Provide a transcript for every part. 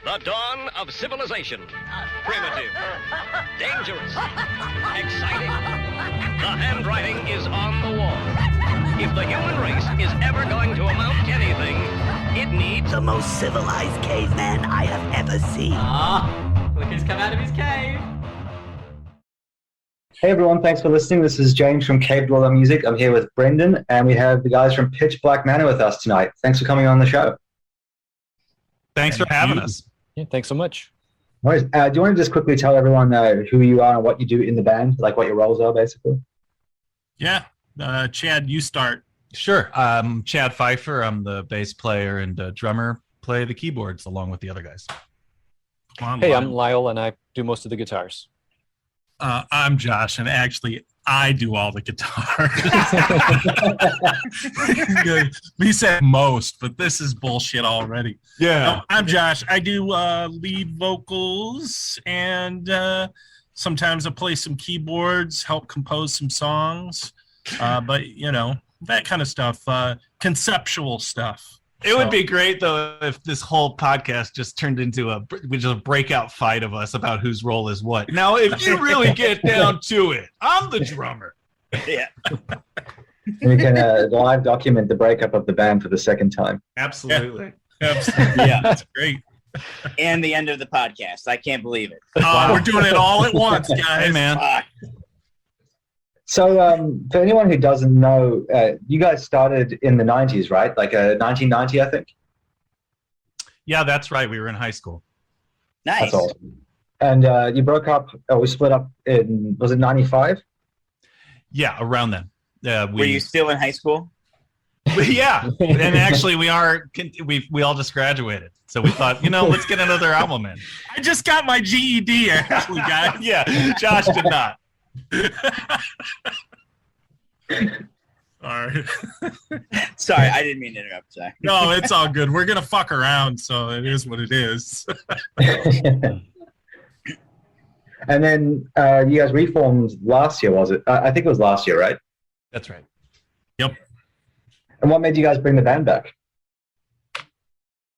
The dawn of civilization. Primitive. Dangerous. Exciting. The handwriting is on the wall. If the human race is ever going to amount to anything, it needs the most civilized caveman I have ever seen. Look who's come out of his cave. Hey everyone, thanks for listening. This is James from Cave Dweller Music. I'm here with Brendan, and we have the guys from Pitch Black Manor with us tonight. Thanks for coming on the show. Thanks for having us. Yeah, thanks so much. No worries. Do you want to just quickly tell everyone who you are and what you do in the band, like what your roles are, basically? Yeah. Chad, you start. Sure. I'm Chad Pfeiffer. I'm the bass player and drummer. Play the keyboards along with the other guys. Come on, Hey, Lyle. I'm Lyle, and I do most of the guitars. I'm Josh, and actually, I do all the guitars. We said most, but this is bullshit already. Yeah. I'm Josh. I do lead vocals, and sometimes I play some keyboards, help compose some songs, but, you know, that kind of stuff, conceptual stuff. It would be great, though, if this whole podcast just turned into a breakout fight of us about whose role is what. Now, if you really get down to it, I'm the drummer. Yeah. We can live document the breakup of the band for the second time. Absolutely. Absolutely. Yeah. That's great. And the end of the podcast. I can't believe it. We're doing it all at once, guys. Hey, man. Fuck. So for anyone who doesn't know, you guys started in the 90s, right? Like 1990, I think? Yeah, that's right. We were in high school. Nice. That's awesome. And you broke up, we split up in, was it 95? Yeah, around then. Were you still in high school? Yeah, and actually we all just graduated, so we thought, let's get another album in. I just got my GED, actually, guys. Yeah, Josh did not. All right. Sorry, I didn't mean to interrupt. Sorry. No, it's all good. We're gonna fuck around, so it is what it is. And then you guys reformed last year, was it? I think it was last year, right? That's right. Yep. And what made you guys bring the band back?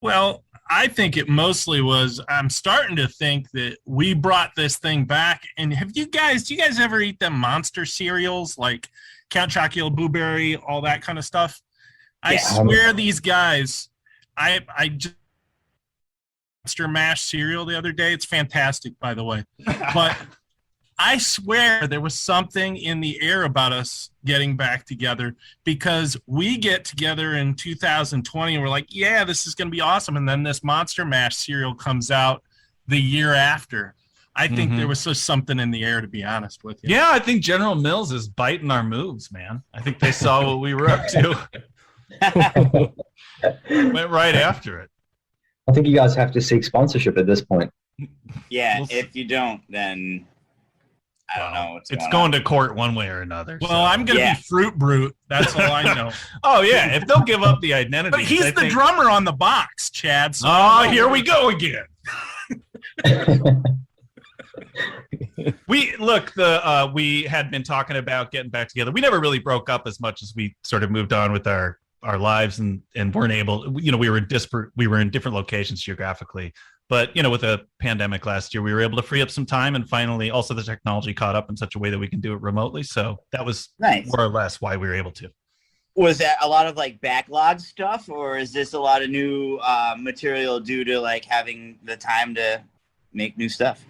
Well, I think it mostly was, I'm starting to think that we brought this thing back. And do you guys ever eat them Monster cereals like Count Chocula Blueberry, all that kind of stuff? I swear these guys, I just Monster Mash cereal the other day. It's fantastic, by the way. But I swear there was something in the air about us getting back together, because we get together in 2020 and we're like, yeah, this is going to be awesome. And then this Monster Mash cereal comes out the year after. I think there was just something in the air, to be honest with you. Yeah, I think General Mills is biting our moves, man. I think they saw what we were up to. Went right after it. I think you guys have to seek sponsorship at this point. Yeah, if you don't, then I don't know what's it's going going to court one way or another. Well, so. I'm going to be Fruit Brute. That's all I know. Oh, yeah, if they'll give up the identity. But he's the drummer on the box, Chad. So here we go again. We had been talking about getting back together. We never really broke up as much as we sort of moved on with our lives and weren't able, we were in different locations geographically, but with a pandemic last year, we were able to free up some time, and finally also the technology caught up in such a way that we can do it remotely. So that was nice. More or less why we were able to. Was that a lot of like backlog stuff, or is this a lot of new material due to like having the time to make new stuff?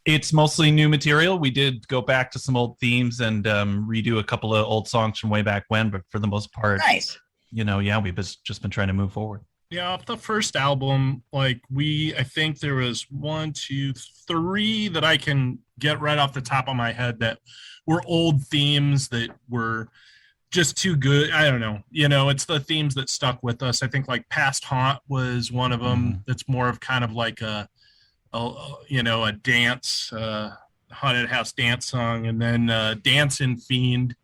It's mostly new material. We did go back to some old themes and redo a couple of old songs from way back when, but for the most part, nice. We've just been trying to move forward. Yeah, off the first album, I think there was 1, 2, 3 that I can get right off the top of my head that were old themes that were just too good. I don't know. It's the themes that stuck with us. I think like Past Haunt was one of them. That's more of kind of like a dance, haunted house dance song, and then Dancing Fiend,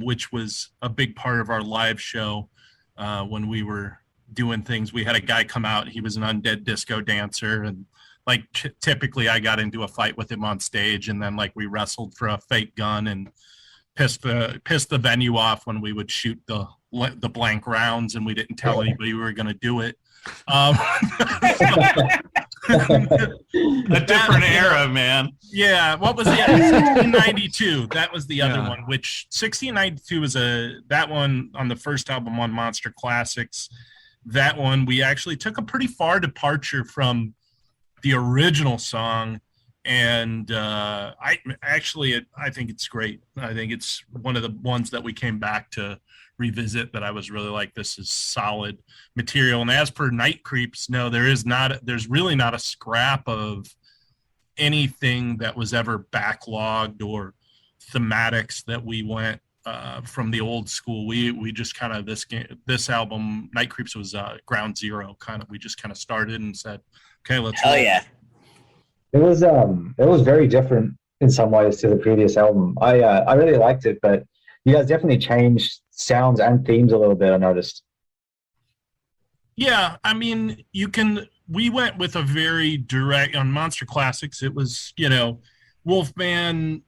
which was a big part of our live show when we were doing things. We had a guy come out. He was an undead disco dancer, and typically I got into a fight with him on stage, and then we wrestled for a fake gun and pissed the venue off when we would shoot the blank rounds, and we didn't tell anybody we were going to do it. A different era, man. Yeah, what was the 1692? That was the other one, which 1692 was that one on the first album on Monster Classics. That one, we actually took a pretty far departure from the original song. And I think it's great. I think it's one of the ones that we came back to revisit that I was really like, this is solid material. And as per Night Creeps, no, there's really not a scrap of anything that was ever backlogged or thematics that we went from the old school. We just kind of, this album, Night Creeps, was ground zero. Kind of, we just kind of started and said, okay, let's Hell yeah. It was very different in some ways to the previous album. I really liked it, but you guys definitely changed sounds and themes a little bit, I noticed. Yeah, I mean, we went with a very direct, on Monster Classics, it was, Wolfman,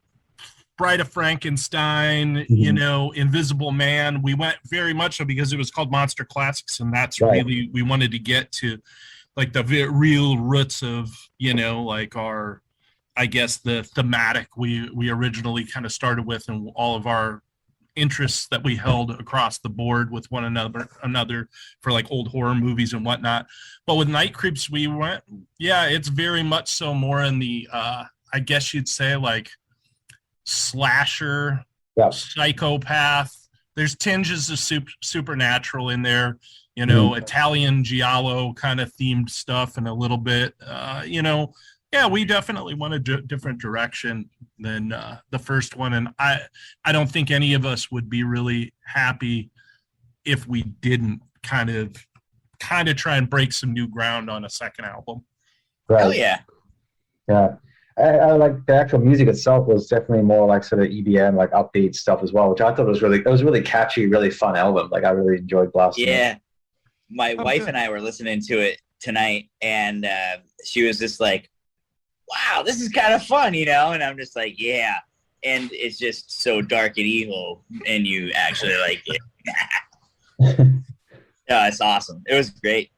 Bride of Frankenstein, Invisible Man. We went very much so because it was called Monster Classics, and that's really, we wanted to get to like the real roots of, like our, I guess, the thematic we originally kind of started with, and all of our interests that we held across the board with one another for like old horror movies and whatnot. But with Night Creeps, we went, it's very much so more in the, I guess you'd say like slasher, psychopath. There's tinges of supernatural in there, Italian giallo kind of themed stuff, and a little bit, we definitely went a different direction than the first one. And I don't think any of us would be really happy if we didn't kind of try and break some new ground on a second album. Right. Hell yeah. Yeah. I like the actual music itself was definitely more like sort of EBM, like upbeat stuff as well, which I thought was really catchy, really fun album. Like I really enjoyed blasting. Yeah. My wife and I were listening to it tonight, and she was just like, wow, this is kind of fun, and I'm just like, yeah. And it's just so dark and evil, and you actually like it. Yeah, it's awesome. It was great.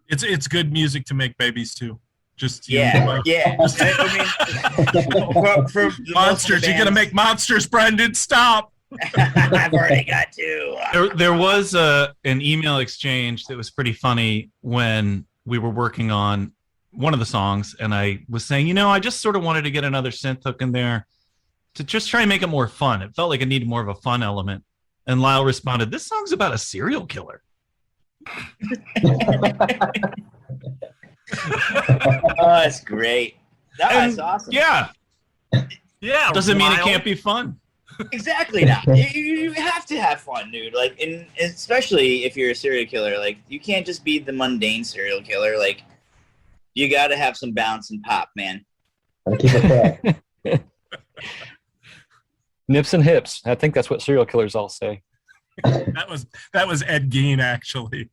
It's good music to make babies too. Just yeah. For monsters, you're gonna make monsters, Brendan. Stop. I've already got two. There was an email exchange that was pretty funny when we were working on one of the songs, and I was saying, I just sort of wanted to get another synth hook in there to just try and make it more fun. It felt like it needed more of a fun element. And Lyle responded, "This song's about a serial killer." Oh, that's great. That's awesome. Yeah. Doesn't mean it can't be fun. Exactly. Not. You have to have fun, dude. Like, and especially if you're a serial killer, like you can't just be the mundane serial killer. Like, you got to have some bounce and pop, man. Keep it fair. Nips and hips. I think that's what serial killers all say. That was Ed Gein, actually.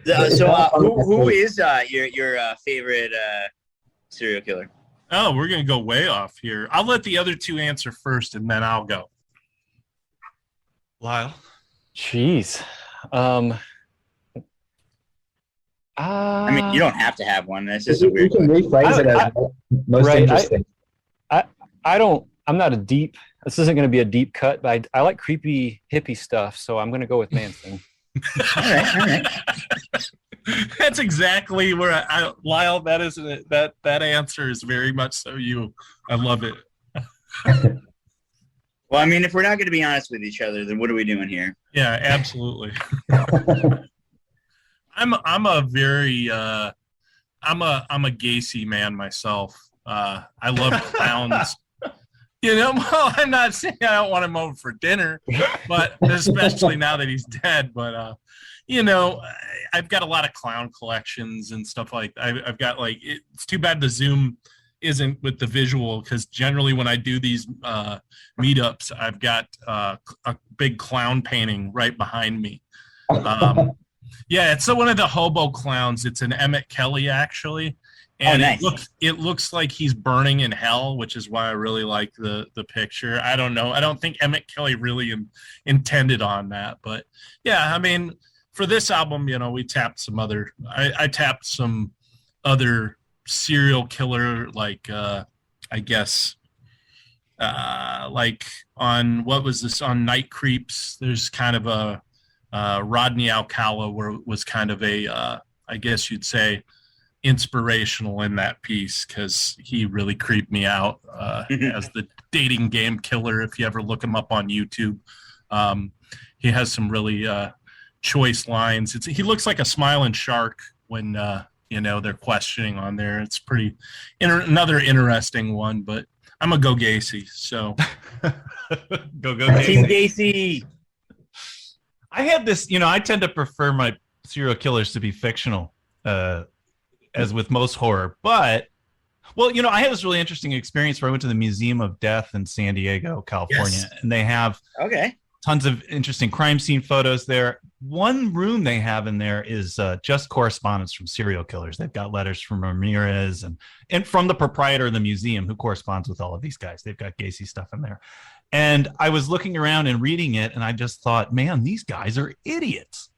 Who is your favorite serial killer? Oh, we're gonna go way off here. I'll let the other two answer first, and then I'll go. Lyle. Jeez. I mean, you don't have to have one. That's just a weird. You can rephrase it as most interesting. I'm not a deep. This isn't going to be a deep cut, but I like creepy hippie stuff, so I'm going to go with Manson. All right. That's exactly where Lyle. That answer is very much so you. I love it. Well, I mean, if we're not going to be honest with each other, then what are we doing here? Yeah, absolutely. I'm a very I'm a Gacy man myself. I love clowns. Well, I'm not saying I don't want him over for dinner, but especially now that he's dead. But I've got a lot of clown collections and stuff like that. I've got like, it's too bad the Zoom isn't with the visual, because generally when I do these meetups, I've got a big clown painting right behind me. Yeah, it's one of the hobo clowns. It's an Emmett Kelly, actually. And nice. it looks like he's burning in hell, which is why I really like the picture. I don't know. I don't think Emmett Kelly really intended on that, but yeah, I mean, for this album, we tapped some other. I tapped some other serial killer, like I guess, like on what was this on Night Creeps? There's kind of a Rodney Alcala where it was kind of a I guess you'd say inspirational in that piece, because he really creeped me out as the dating game killer. If you ever look him up on YouTube, he has some really choice lines. He looks like a smiling shark when they're questioning on there. It's pretty another interesting one, but I'm a go Gacy, so go Team Gacy. Gacy. I had this, I tend to prefer my serial killers to be fictional, as with most horror. But, I had this really interesting experience where I went to the Museum of Death in San Diego, California, and they have tons of interesting crime scene photos there. One room they have in there is just correspondence from serial killers. They've got letters from Ramirez and from the proprietor of the museum, who corresponds with all of these guys. They've got Gacy stuff in there. And I was looking around and reading it, and I just thought, man, these guys are idiots.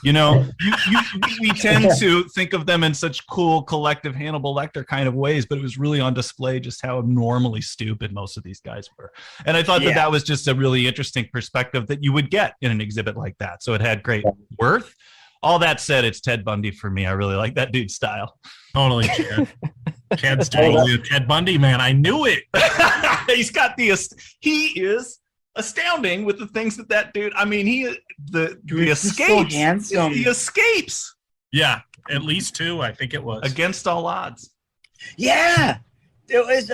We tend to think of them in such cool, collective Hannibal Lecter kind of ways, but it was really on display just how abnormally stupid most of these guys were. And I thought that was just a really interesting perspective that you would get in an exhibit like that. So it had great worth. All that said, it's Ted Bundy for me. I really like that dude's style. Totally, Chad. Chad's totally a Ted Bundy, man. I knew it. He is astounding with the things that dude. I mean, the escapes. So handsome. He escapes. Yeah, at least 2, I think it was. Against all odds. Yeah. It was,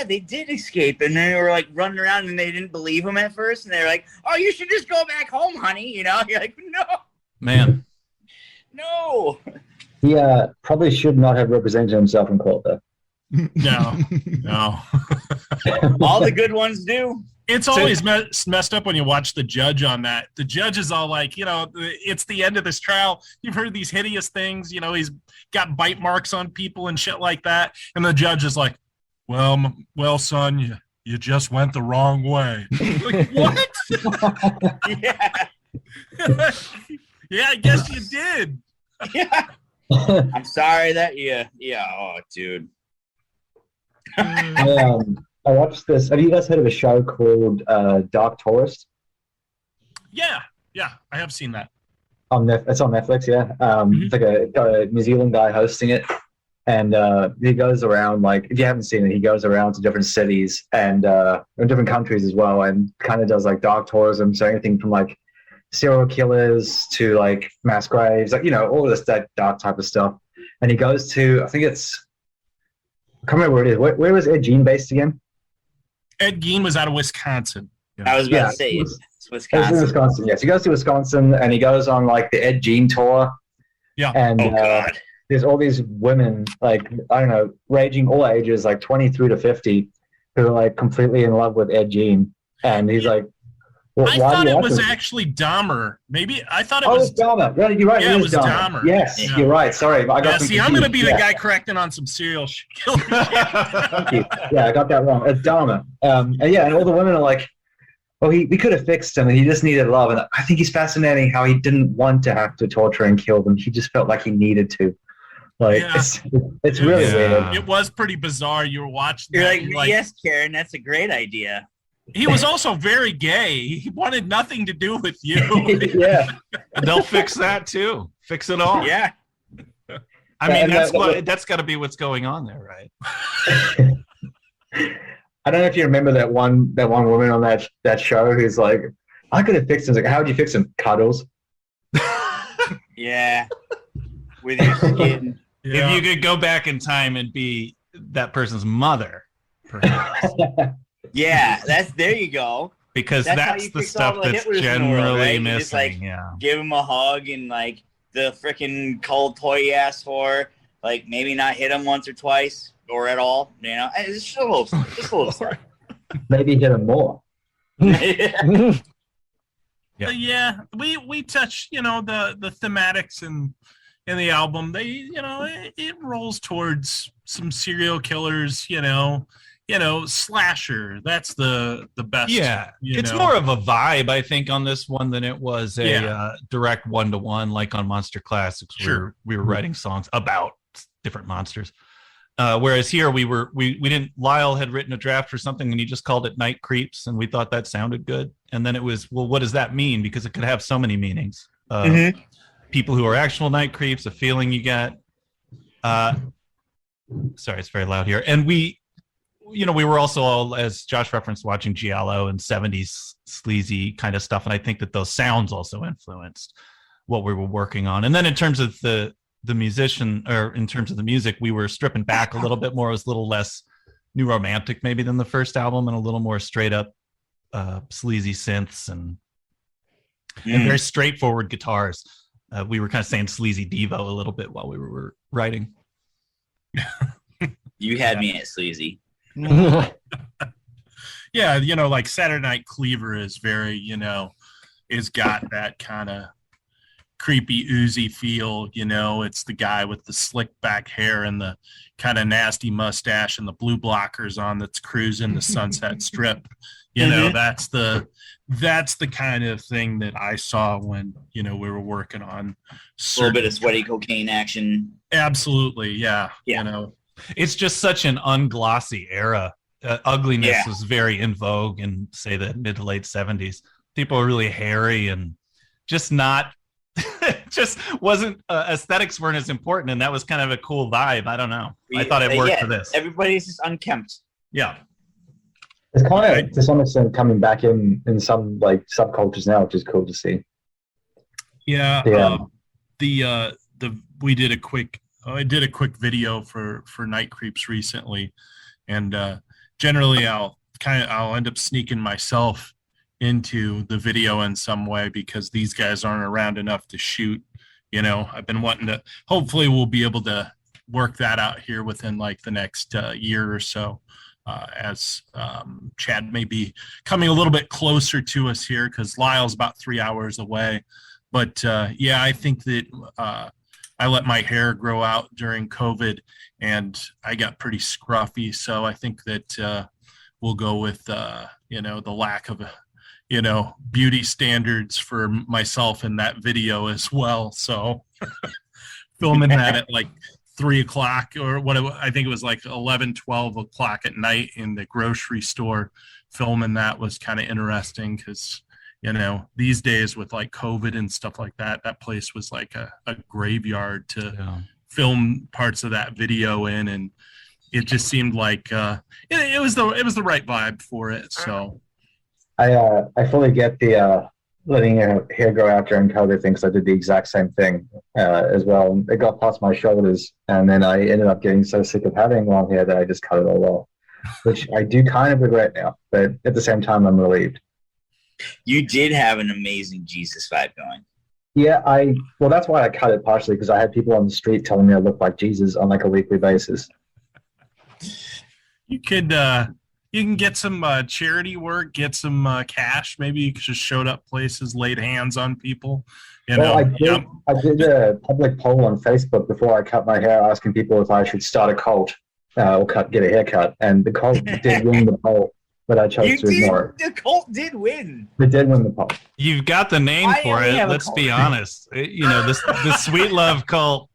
they did escape, and they were like running around, and they didn't believe him at first, and they're like, "Oh, you should just go back home, honey." You're like, "No, man, no." He probably should not have represented himself in court, though. No. All the good ones do. It's always messed up when you watch the judge on that. The judge is all like, it's the end of this trial. You've heard these hideous things. He's got bite marks on people and shit like that. And the judge is like, well, son, you just went the wrong way. Like, what? Yeah. Yeah, I guess you did. Yeah. I'm sorry that oh, dude. I watched this. Have you guys heard of a show called Dark Tourist? Yeah, I have seen that. It's on Netflix, yeah. It's like a New Zealand guy hosting it. And he goes around, like, if you haven't seen it, he goes around to different cities and in different countries as well, and kind of does like dark tourism. So anything from like serial killers to like mass graves, like, all of this that dark type of stuff. And he goes to, I can't remember where it is. Where was Ed Gein based again? Ed Gein was out of Wisconsin. I was about to say it's Wisconsin. It's in Wisconsin, yes. He goes to Wisconsin and he goes on like the Ed Gein tour. Yeah. And God. There's all these women, like, I don't know, ranging all ages, like 23 to 50, who are like completely in love with Ed Gein. And he's like, I thought it was actually Dahmer. Maybe I thought it was Dahmer. Yeah, you're right. Yeah, it was Dahmer. Yes, Yeah. You're right. Sorry, I got see, I'm going to be the guy correcting on some serial killer shit. Thank you. Yeah, I got that wrong. It's Dahmer. And all the women are like, "Oh, we could have fixed him, and he just needed love." And I think he's fascinating how he didn't want to have to torture and kill them. He just felt like he needed to. Like, it's really weird. It was pretty bizarre. You were watching. You're like, yes, Karen, that's a great idea. He was also very gay. He wanted nothing to do with you. Yeah. They'll fix that too. Fix it all. Yeah. I mean, that's got to be what's going on there, right? I don't know if you remember that one woman on that show who's like, "I could have fixed him." Like, how would you fix him? Cuddles. Yeah. With your skin. Yeah. If you could go back in time and be that person's mother, perhaps. Yeah, there you go. Because that's the stuff that's generally missing. Just, like, give him a hug and like the freaking cold toy he asked for. Like, maybe not hit him once or twice or at all. It's just a little stuff. Maybe hit him more. Yeah, we touch, the thematics and in the album, they, it rolls towards some serial killers, slasher. That's the best. Yeah, it's more of a vibe, I think, on this one than it was a direct one-to-one like on Monster Classics. Sure, we were writing songs about different monsters. Whereas here we didn't. Lyle had written a draft for something and he just called it Night Creeps, and we thought that sounded good. And then it was, well, what does that mean? Because it could have so many meanings. People who are actual night creeps, a feeling you get. Sorry, it's very loud here. And we were also all, as Josh referenced, watching Giallo and 70s sleazy kind of stuff. And I think that those sounds also influenced what we were working on. And then in terms of the musician, or in terms of the music, we were stripping back a little bit more. It was a little less new romantic maybe than the first album, and a little more straight up sleazy synths and very straightforward guitars. We were kind of saying sleazy Devo a little bit while we were writing. You had me at sleazy. Yeah, like Saturday Night Cleaver is very, it's got that kind of creepy, oozy feel. It's the guy with the slick back hair and the kind of nasty mustache and the blue blockers on that's cruising the Sunset Strip. That's the kind of thing that I saw when, we were working on a little bit of sweaty cocaine action. Absolutely. Yeah. It's just such an unglossy era. Ugliness was very in vogue in, say, the mid to late 70s. People were really hairy and just not, just wasn't, aesthetics weren't as important. And that was kind of a cool vibe. I don't know. I thought it worked for this. Everybody's just unkempt. Yeah. It's kind of, to some extent, coming back in some like subcultures now, which is cool to see. Yeah. We did a quick, I did a quick video for Night Creeps recently, and generally I'll end up sneaking myself into the video in some way because these guys aren't around enough to shoot. I've been wanting to, hopefully we'll be able to work that out here within like the next year or so, as Chad may be coming a little bit closer to us here because Lyle's about 3 hours away. But I think that I let my hair grow out during COVID and I got pretty scruffy. So I think that we'll go with, the lack of, beauty standards for myself in that video as well. So filming that at like 3 o'clock or whatever, I think it was like 11, 12 o'clock at night in the grocery store, filming that was kind of interesting because, these days with like COVID and stuff like that, that place was like a graveyard to film parts of that video in. And it just seemed like it was the right vibe for it. So I fully get the letting your hair grow out during COVID thing, because I did the exact same thing as well. And it got past my shoulders, and then I ended up getting so sick of having long hair that I just cut it all off, which I do kind of regret now. But at the same time, I'm relieved. You did have an amazing Jesus vibe going. Yeah, well, that's why I cut it partially, because I had people on the street telling me I look like Jesus on like a weekly basis. You could you can get some charity work, get some cash. Maybe you just showed up places, laid hands on people. I did a public poll on Facebook before I cut my hair, asking people if I should start a cult or get a haircut, and the cult did win the poll, but I chose to ignore it. The cult did win. They did win the poll. You've got the name for it. Let's be honest. The Sweet Love cult.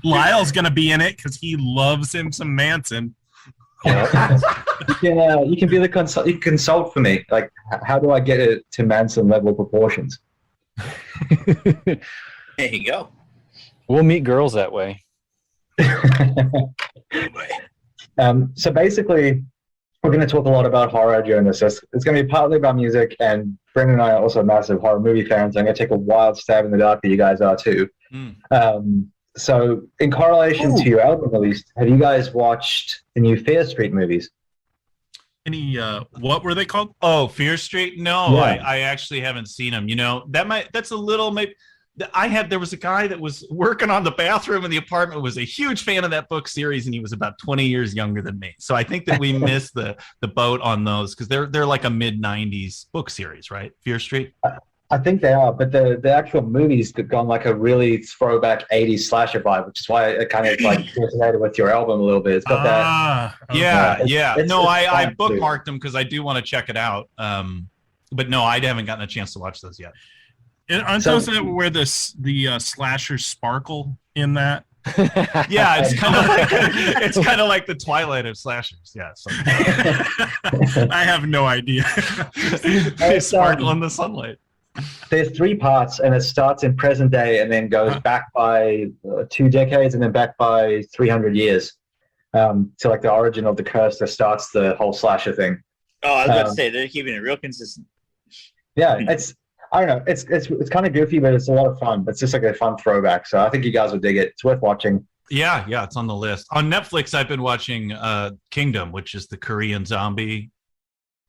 Lyle's gonna be in it because he loves him some Manson. You can be the consult. You can consult for me. Like, how do I get it to Manson level proportions? There you go. We'll meet girls that way. So basically, we're going to talk a lot about horror during this. It's going to be partly about music, and Brendan and I are also massive horror movie fans. I'm going to take a wild stab in the dark, but you guys are too. So in correlation to your album release, have you guys watched the new Fear Street movies? Any, what were they called? Oh, Fear Street? No, Yeah. I actually haven't seen them. That's a little, maybe. There was a guy that was working on the bathroom in the apartment, was a huge fan of that book series, and he was about 20 years younger than me. So I think that we missed the boat on those, because they're like a mid-90s book series, right? Fear Street? I think they are, but the actual movies have gone like a really throwback 80s slasher vibe, which is why it kind of like resonated with your album a little bit. It's got that. Okay. Yeah. It's I fun, too. bookmarked them because I do want to check it out. But no, I haven't gotten a chance to watch those yet. And aren't those that where the slashers sparkle in that? Yeah, it's kind of like the Twilight of slashers. Yeah, so. I have no idea. They sparkle in the sunlight. There's 3 parts, and it starts in present day and then goes back by 2 decades and then back by 300 years. To like the origin of the curse that starts the whole slasher thing. Oh, I was about to say they're keeping it real consistent. Yeah, I don't know. It's kind of goofy, but it's a lot of fun. It's just like a fun throwback. So I think you guys would dig it. It's worth watching. Yeah, it's on the list. On Netflix, I've been watching Kingdom, which is the Korean zombie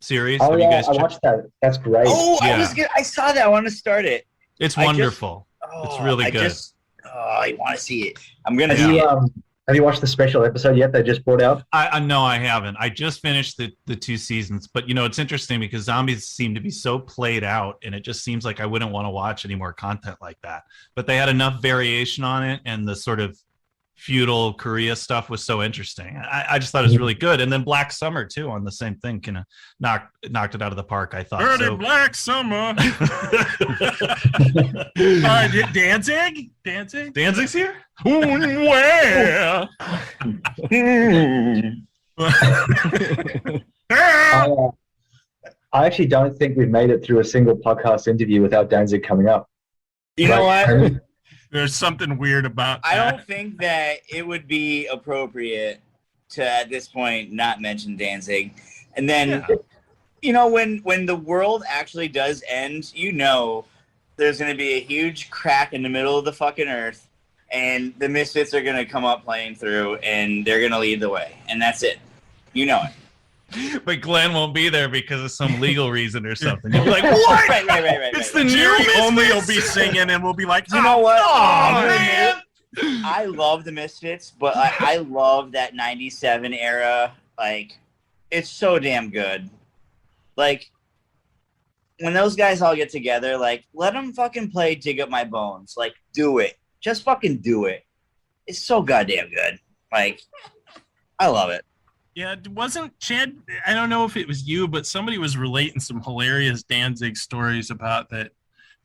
series. Oh, Have you guys I watched that. That's great. Oh, Yeah. I saw that. I want to start it. It's wonderful. It's really good. I want to see it. I'm gonna Have see you, it. have you watched the special episode yet they just brought out? No, I haven't. I just finished the 2 seasons, but it's interesting because zombies seem to be so played out, and it just seems like I wouldn't want to watch any more content like that. But they had enough variation on it, and the sort of feudal Korea stuff was so interesting. I just thought it was really good. And then Black Summer too on the same thing kind of knocked it out of the park, I thought. Dirty Black Summer. Danzig's here? Where? I actually don't think we've made it through a single podcast interview without Danzig coming up. You know what? There's something weird about that. I don't think that it would be appropriate to, at this point, not mention Danzig. And then, when the world actually does end, there's going to be a huge crack in the middle of the fucking earth, and the Misfits are going to come up playing through, and they're going to lead the way. And that's it. You know it. But Glenn won't be there because of some legal reason or something. You'll be like, what? Right. It's the new Jerry Misfits. only will be singing, and we'll be like, You know what? Oh, man. I love the Misfits, but I love that 97 era. Like, it's so damn good. Like, when those guys all get together, like, let them fucking play Dig Up My Bones. Like, do it. Just fucking do it. It's so goddamn good. Like, I love it. Yeah, wasn't Chad, I don't know if it was you, but somebody was relating some hilarious Danzig stories about that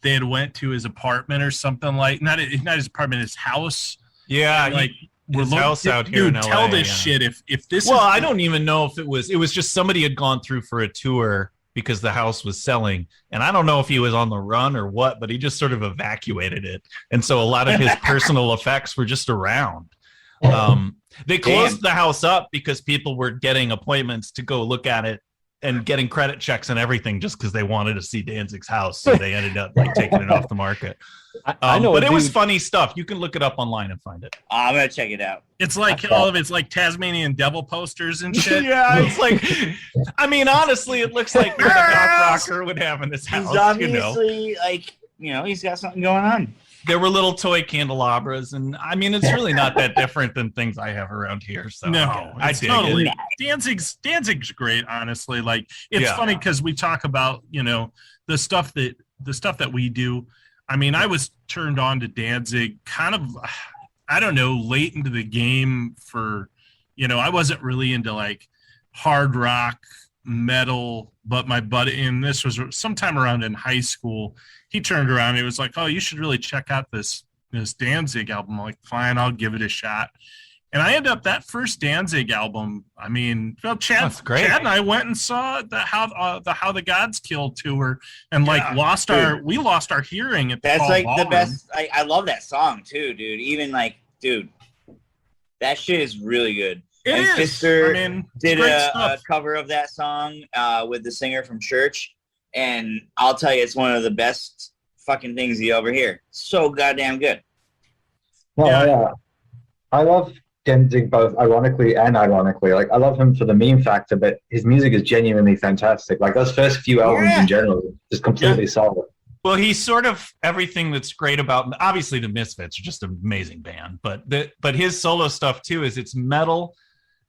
they had went to his apartment or something like, not his apartment, his house. Yeah, like his house out here in LA. Tell this shit if this Well, I don't even know if it was just somebody had gone through for a tour because the house was selling, and I don't know if he was on the run or what, but he just sort of evacuated it. And so a lot of his personal effects were just around. They closed the house up because people were getting appointments to go look at it and getting credit checks and everything just because they wanted to see Danzig's house. So they ended up taking it off the market. I know, but it was funny stuff. You can look it up online and find it. I'm going to check it out. It's like all of it's like Tasmanian devil posters and shit. Yeah, it's like, I mean, honestly, it looks like what a Doc Rocker would have in his house. He's obviously, he's got something going on. There were little toy candelabras, and I mean, it's really not that different than things I have around here. So No, I it's dig totally. it. Danzig's great, honestly. Like, it's funny because we talk about the stuff that we do. I mean, I was turned on to Danzig kind of, I don't know, late into the game for, I wasn't really into like hard rock metal, but my buddy, and this was sometime around in high school, he turned around and he was like, oh, you should really check out this Danzig album. I'm like, fine, I'll give it a shot. And I ended up that first Danzig album. I mean, Chad and I went and saw the How the Gods Killed tour, and lost our hearing at the That's Paul like Ballroom. the best. I love that song too, dude. Even that shit is really good. It and is. Fister did great a stuff. cover of that song with the singer from Church, and I'll tell you, it's one of the best fucking things you ever hear. So goddamn good. Well, yeah. I love Danzig both ironically and ironically. Like, I love him for the meme factor, but his music is genuinely fantastic. Like, those first few albums in general, just completely solid. Well, he's sort of everything that's great about, obviously the Misfits are just an amazing band, but his solo stuff too it's metal.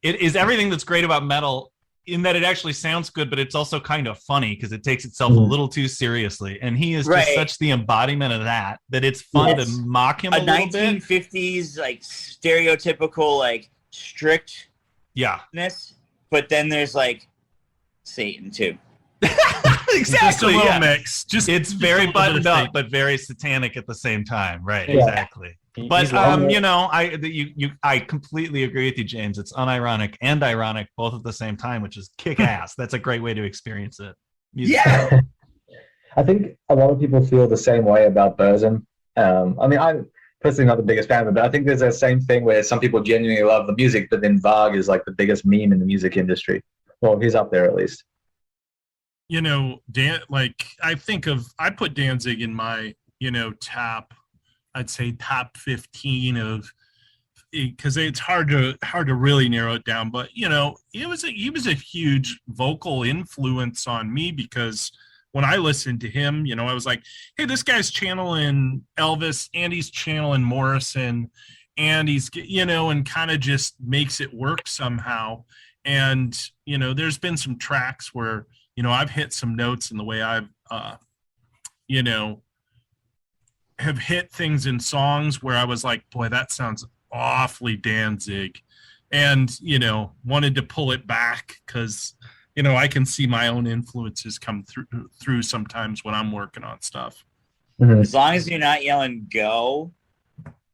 It is everything that's great about metal in that it actually sounds good, but it's also kind of funny because it takes itself a little too seriously. And he is just such the embodiment of that it's fun to mock him a little bit. 1950s like stereotypical like strictness, but then there's like Satan too. Exactly. Just a little mix. It's very buttoned up, but very satanic at the same time. Right. Yeah. Exactly. But I completely agree with you, James. It's unironic and ironic both at the same time, which is kick ass. That's a great way to experience it. Yeah. I think a lot of people feel the same way about Burzum. I mean, I'm personally not the biggest fan of it, but I think there's that same thing where some people genuinely love the music, but then Varg is like the biggest meme in the music industry. Well, he's up there at least. You know, I put Danzig in my, I'd say top 15 of, because it's hard to really narrow it down, but he was a huge vocal influence on me, because when I listened to him, I was like, hey, this guy's channeling Elvis and he's channeling Morrison, and he's and kind of just makes it work somehow. And there's been some tracks where I've hit some notes in the way I've have hit things in songs where I was like, boy, that sounds awfully Danzig, and wanted to pull it back because I can see my own influences come through sometimes when I'm working on stuff. As long as you're not yelling "go,"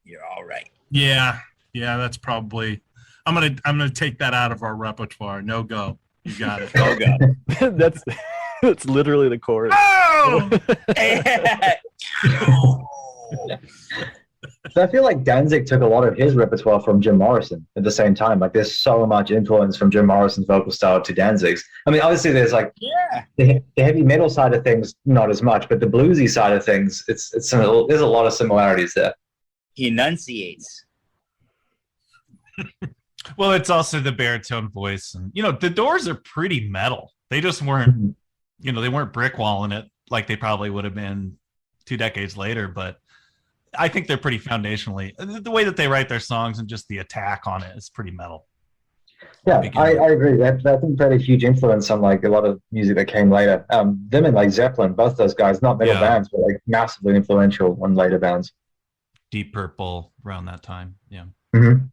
you're all right. Yeah, that's probably. I'm gonna take that out of our repertoire. No go. You got it. Go. That's literally the chorus. Oh! So I feel like Danzig took a lot of his repertoire from Jim Morrison at the same time. Like there's so much influence from Jim Morrison's vocal style to Danzig's. I mean, obviously there's like the heavy metal side of things, not as much, but the bluesy side of things, there's a lot of similarities there. He enunciates. Well, it's also the baritone voice, and the Doors are pretty metal. They just weren't, they weren't brickwalling it like they probably would have been 2 decades later. But I think they're pretty foundationally, the way that they write their songs and just the attack on it is pretty metal. Yeah, I agree. I think they had a huge influence on like a lot of music that came later. Them and like Zeppelin, both those guys, not metal bands, but like massively influential on later bands. Deep Purple around that time. Yeah. Mm-hmm.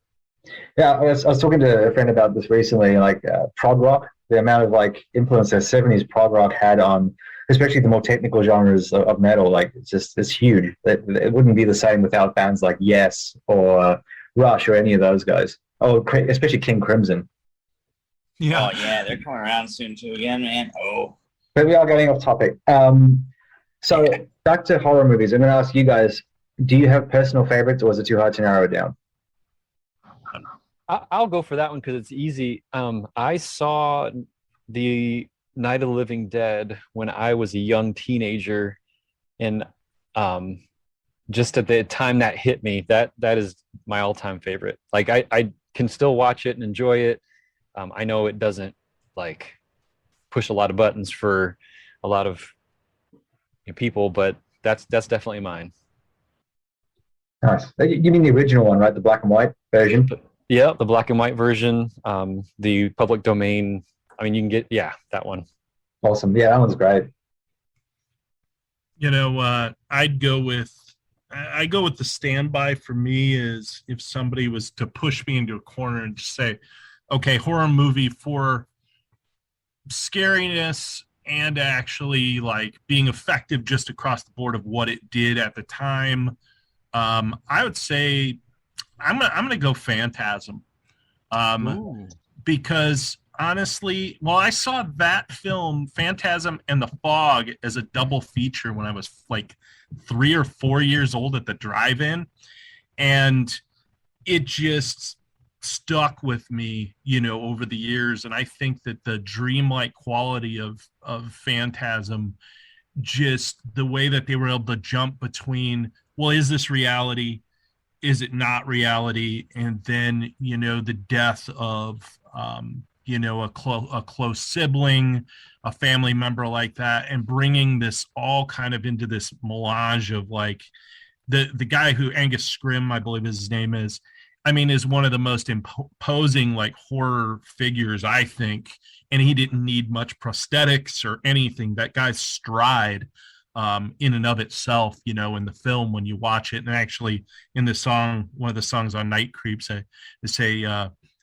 Yeah, I was talking to a friend about this recently, like prog rock, the amount of like influence that 70s prog rock had on, especially the more technical genres of metal. Like it's huge. It wouldn't be the same without bands like Yes or Rush or any of those guys. Oh, especially King Crimson. Yeah. Oh yeah, they're coming around soon too again, man. Oh. But we are getting off topic. So back to horror movies. I'm going to ask you guys, do you have personal favorites, or is it too hard to narrow it down? I'll go for that one because it's easy. I saw the Night of the Living Dead when I was a young teenager, and just at the time that hit me, that is my all-time favorite. Like I can still watch it and enjoy it. I know it doesn't like push a lot of buttons for a lot of people, but that's definitely mine. Nice. You mean the original one, right? The black and white version? Yeah, the black and white version, the public domain. I mean, you can get, that one. Awesome. Yeah, that one's great. I go with the standby. For me is if somebody was to push me into a corner and just say, okay, horror movie for scariness and actually like being effective just across the board of what it did at the time. I would say I'm gonna go Phantasm, because honestly, I saw that film Phantasm and The Fog as a double feature when I was like 3 or 4 years old at the drive-in, and it just stuck with me, over the years. And I think that the dreamlike quality of Phantasm, just the way that they were able to jump between, well, is this reality? Is it not reality? And then, the death of, a close sibling, a family member like that, and bringing this all kind of into this melange of like the guy who Angus Scrimm, I believe his name is, I mean, is one of the most imposing like horror figures, I think. And he didn't need much prosthetics or anything. That guy's stride, in and of itself, you know, in the film when you watch it, and actually in the song, one of the songs on Night Creeps, they say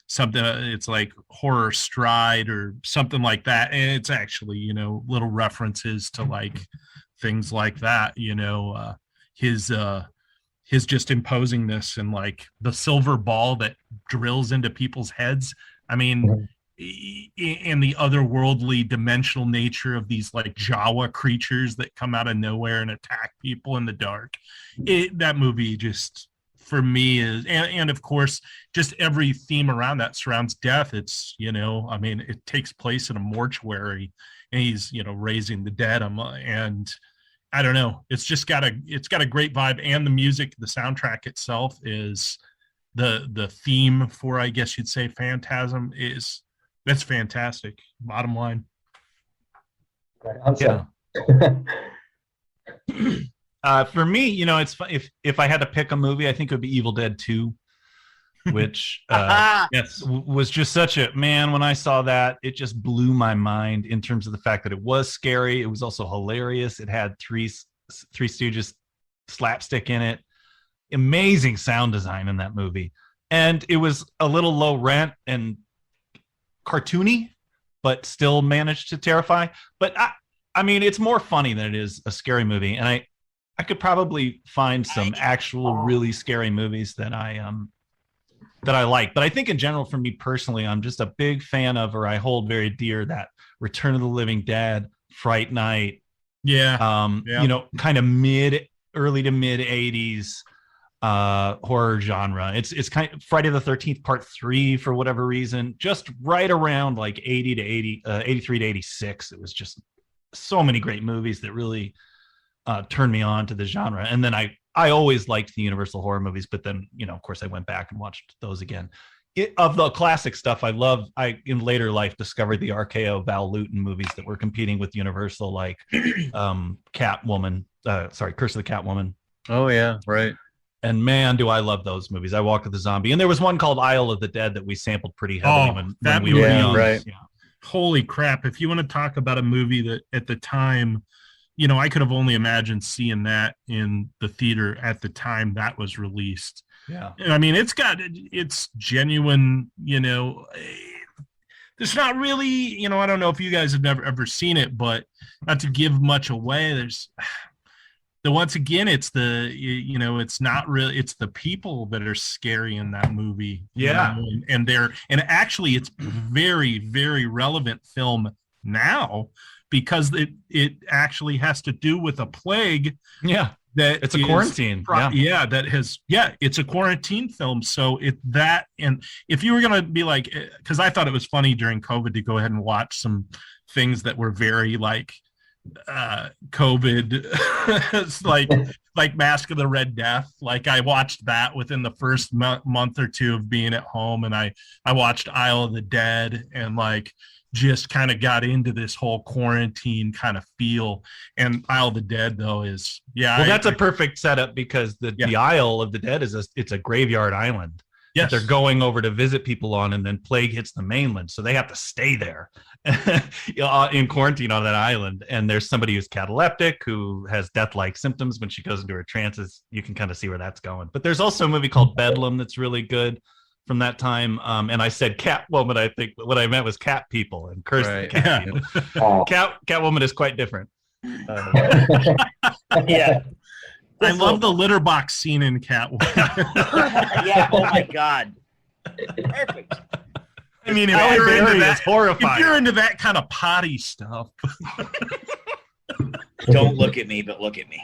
something. It's like horror stride or something like that, and it's actually, you know, little references to like things like that. You know, his just imposingness and like the silver ball that drills into people's heads. I mean, and the otherworldly dimensional nature of these like Jawa creatures that come out of nowhere and attack people in the dark. That movie just, for me, is, and of course, just every theme around that surrounds death. It's, you know, I mean, it takes place in a mortuary and he's, you know, raising the dead. And I don't know, it's got a great vibe, and the music, the soundtrack itself is the theme for, I guess you'd say, Phantasm that's fantastic. Bottom line. Yeah. For me, you know, it's if I had to pick a movie, I think it would be Evil Dead 2, which was just such a, man, when I saw that, it just blew my mind in terms of the fact that it was scary. It was also hilarious. It had Three Stooges slapstick in it. Amazing sound design in that movie. And it was a little low rent and cartoony, but still managed to terrify. But I mean, it's more funny than it is a scary movie. And I could probably find some actual really scary movies that I like. But I think in general, for me personally, I'm just a big fan of, or I hold very dear, that Return of the Living Dead, Fright Night. Yeah. You know, kind of early to mid 80s horror genre. It's kind of Friday the 13th Part 3 for whatever reason, just right around like 83 to 86. It was just so many great movies that really turned me on to the genre. And then I always liked the Universal horror movies, but then, you know, of course I went back and watched those again. Of the classic stuff, I in later life discovered the RKO Val Lewton movies that were competing with Universal, like Catwoman, Curse of the Catwoman. Oh yeah, right. And man, do I love those movies. I Walk with the Zombie. And there was one called Isle of the Dead that we sampled pretty heavily when we were young. Right. Yeah. Holy crap. If you want to talk about a movie that at the time, you know, I could have only imagined seeing that in the theater at the time that was released. Yeah. I mean, it's genuine, you know, there's not really, you know, I don't know if you guys have never ever seen it, but not to give much away, once again, it's you know, it's not really, it's the people that are scary in that movie. Yeah. You know, and actually it's very, very relevant film now, because it actually has to do with a plague. Yeah. That it's a quarantine. It's a quarantine film. So and if you were going to be like, because I thought it was funny during COVID to go ahead and watch some things that were very like COVID, like Mask of the Red Death. Like I watched that within the first month or two of being at home, and I watched Isle of the Dead, and like just kind of got into this whole quarantine kind of feel. And Isle of the Dead, though, is that's a perfect setup, because the Isle of the Dead it's a graveyard island. Yes. That they're going over to visit people on, and then plague hits the mainland, so they have to stay there in quarantine on that island. And there's somebody who's cataleptic, who has death-like symptoms when she goes into her trances. You can kind of see where that's going. But there's also a movie called Bedlam that's really good from that time. And I said Catwoman, I think, but what I meant was Cat People and Curse the Cat People. Catwoman is quite different. Yeah. I love the litter box scene in Catwoman. Yeah, oh my God. Perfect. I mean, if you're into that kind of potty stuff. Don't look at me, but look at me.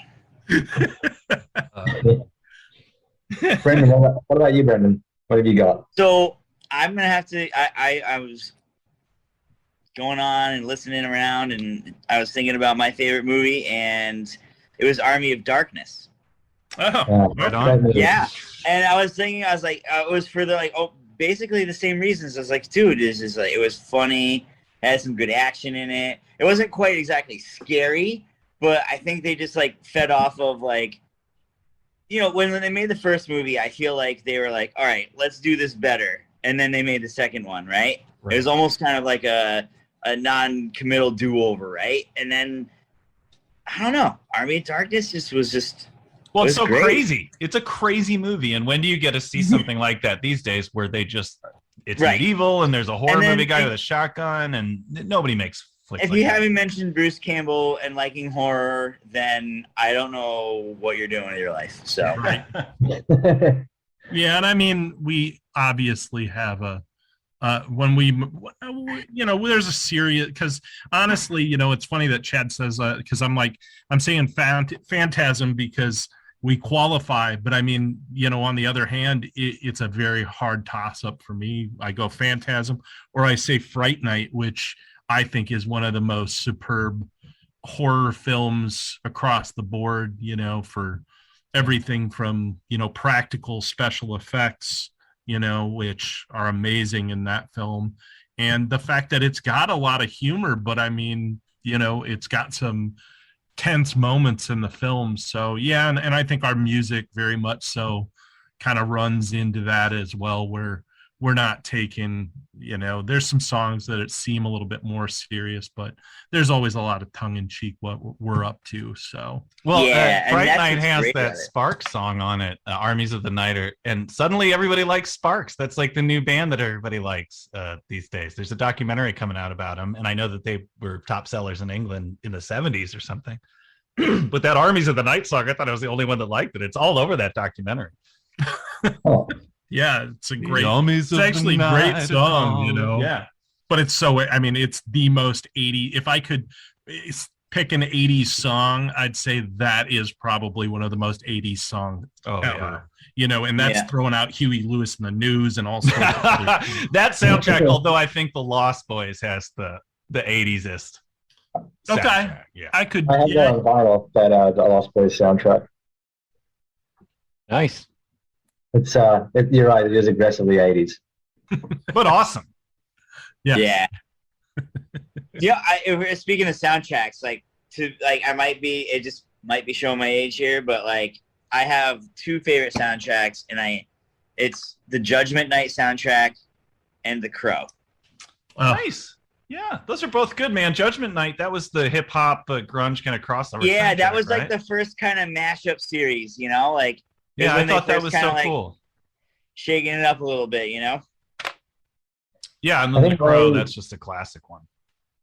Brendan, what about you, Brendan? What have you got? So I'm gonna have to. I was going on and listening around, and I was thinking about my favorite movie, and it was Army of Darkness. Oh, right on. Yeah, and I was thinking, I was like, it was for basically the same reasons. I was like, dude, this is like, it was funny, had some good action in it. It wasn't quite exactly scary, but I think they just like fed off of like, you know, when they made the first movie, I feel like they were like, all right, let's do this better. And then they made the second one, right? It was almost kind of like a non-committal do-over, right? And then, I don't know, Army of Darkness was just... Well, it's so great. crazy. It's a crazy movie. And when do you get to see something like that these days where they just, it's medieval and there's a horror movie guy with a shotgun and nobody makes flicks If like you that. haven't mentioned Bruce Campbell and liking horror, then I don't know what you're doing in your life. So, Right. Yeah, and I mean, we obviously have when we, you know, there's a serious, because honestly, you know, it's funny that Chad says, because I'm saying phantasm because we qualify, but I mean, you know, on the other hand, it's a very hard toss up for me. I go phantasm, or I say Fright Night, which I think is one of the most superb horror films across the board, you know, for everything from, you know, practical special effects, you know, which are amazing in that film. And the fact that it's got a lot of humor, but I mean, you know, it's got some tense moments in the film. So yeah, and I think our music very much so kind of runs into that as well, where we're not taking, you know, there's some songs that it seem a little bit more serious, but there's always a lot of tongue-in-cheek what we're up to. So well, yeah, Fright Night has that Sparks song on it, Armies of the Night, and suddenly everybody likes Sparks. That's like the new band that everybody likes these days. There's a documentary coming out about them, and I know that they were top sellers in England in the 70s or something. But that Armies of the Night song, I thought I was the only one that liked it. It's all over that documentary. Oh. yeah, it's a great, it's actually a great song, you know. Yeah. But it's so, I mean, it's the most 80, if I could pick an 80s song, I'd say that is probably one of the most 80s songs ever. Yeah. You know, and that's throwing out Huey Lewis and the News and all sorts of other that soundtrack, although I think the Lost Boys has the 80s-ist. Okay. Soundtrack. Yeah. I could, I have that on vinyl, that the Lost Boys soundtrack. Nice. It's you're right, it is aggressively 80s. But awesome. Yeah. Speaking of soundtracks, it just might be showing my age here, but like I have two favorite soundtracks, and it's the Judgment Night soundtrack and The Crow. Oh. Nice. Yeah, those are both good, man. Judgment Night, that was the hip hop grunge kind of crossover. Yeah, that was right? like the first kind of mashup series, you know, like yeah, I thought that was so like cool. Shaking it up a little bit, you know. Yeah, and then The Crow, that's just a classic one.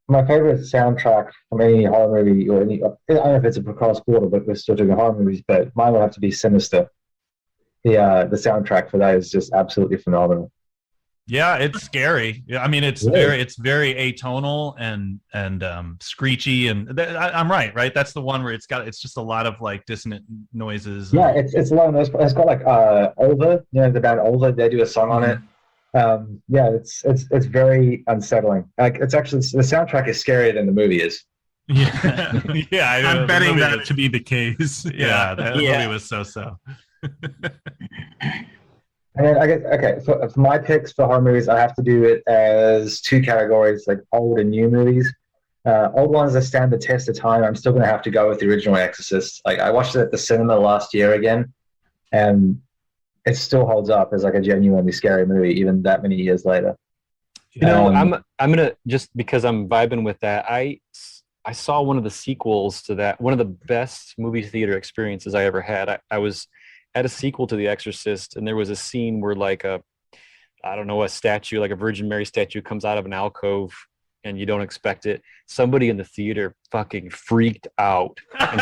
My favorite soundtrack from any horror movie, or any, I don't know if it's a cross border, but we're still doing horror movies, but mine will have to be Sinister. The soundtrack for that is just absolutely phenomenal. Yeah, it's scary. Yeah, I mean, it's very atonal and screechy, and I'm right? That's the one where it's just a lot of like dissonant noises. Yeah, it's a lot of those. It's got like Olva, you know, the band Olva. They do a song on it. Yeah, it's very unsettling. Like it's actually, the soundtrack is scarier than the movie is. Yeah, yeah. I'm betting that to be the case. Yeah, that movie was so. And then I guess, okay, so for my picks for horror movies, I have to do it as two categories, like old and new movies. Old ones that stand the test of time, I'm still going to have to go with the original Exorcist. Like I watched it at the cinema last year again, and it still holds up as like a genuinely scary movie, even that many years later. You know, I'm gonna, just because I'm vibing with that, I saw one of the sequels to that, one of the best movie theater experiences I ever had. I was at a sequel to The Exorcist, and there was a scene where like a statue, like a Virgin Mary statue, comes out of an alcove and you don't expect it. Somebody in the theater fucking freaked out and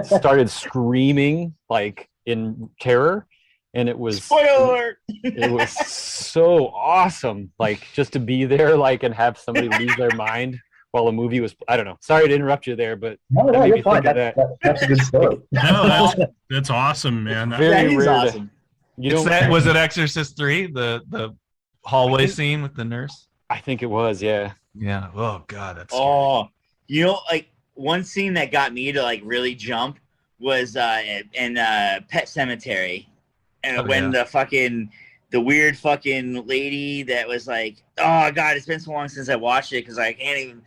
started screaming like in terror. And it was spoiler. It was so awesome, like just to be there, like, and have somebody lose their mind while a movie was. I don't know. Sorry to interrupt you there, but no, you're fine. That's a good story. No, that's awesome, man. Very rare. Awesome. Was it Exorcist 3, the hallway scene with the nurse? I think it was. Yeah. Yeah. Oh God, that's scary. Oh, you know, like one scene that got me to like really jump was in Pet Cemetery. And the weird fucking lady that was like, oh God, it's been so long since I watched it because I can't even.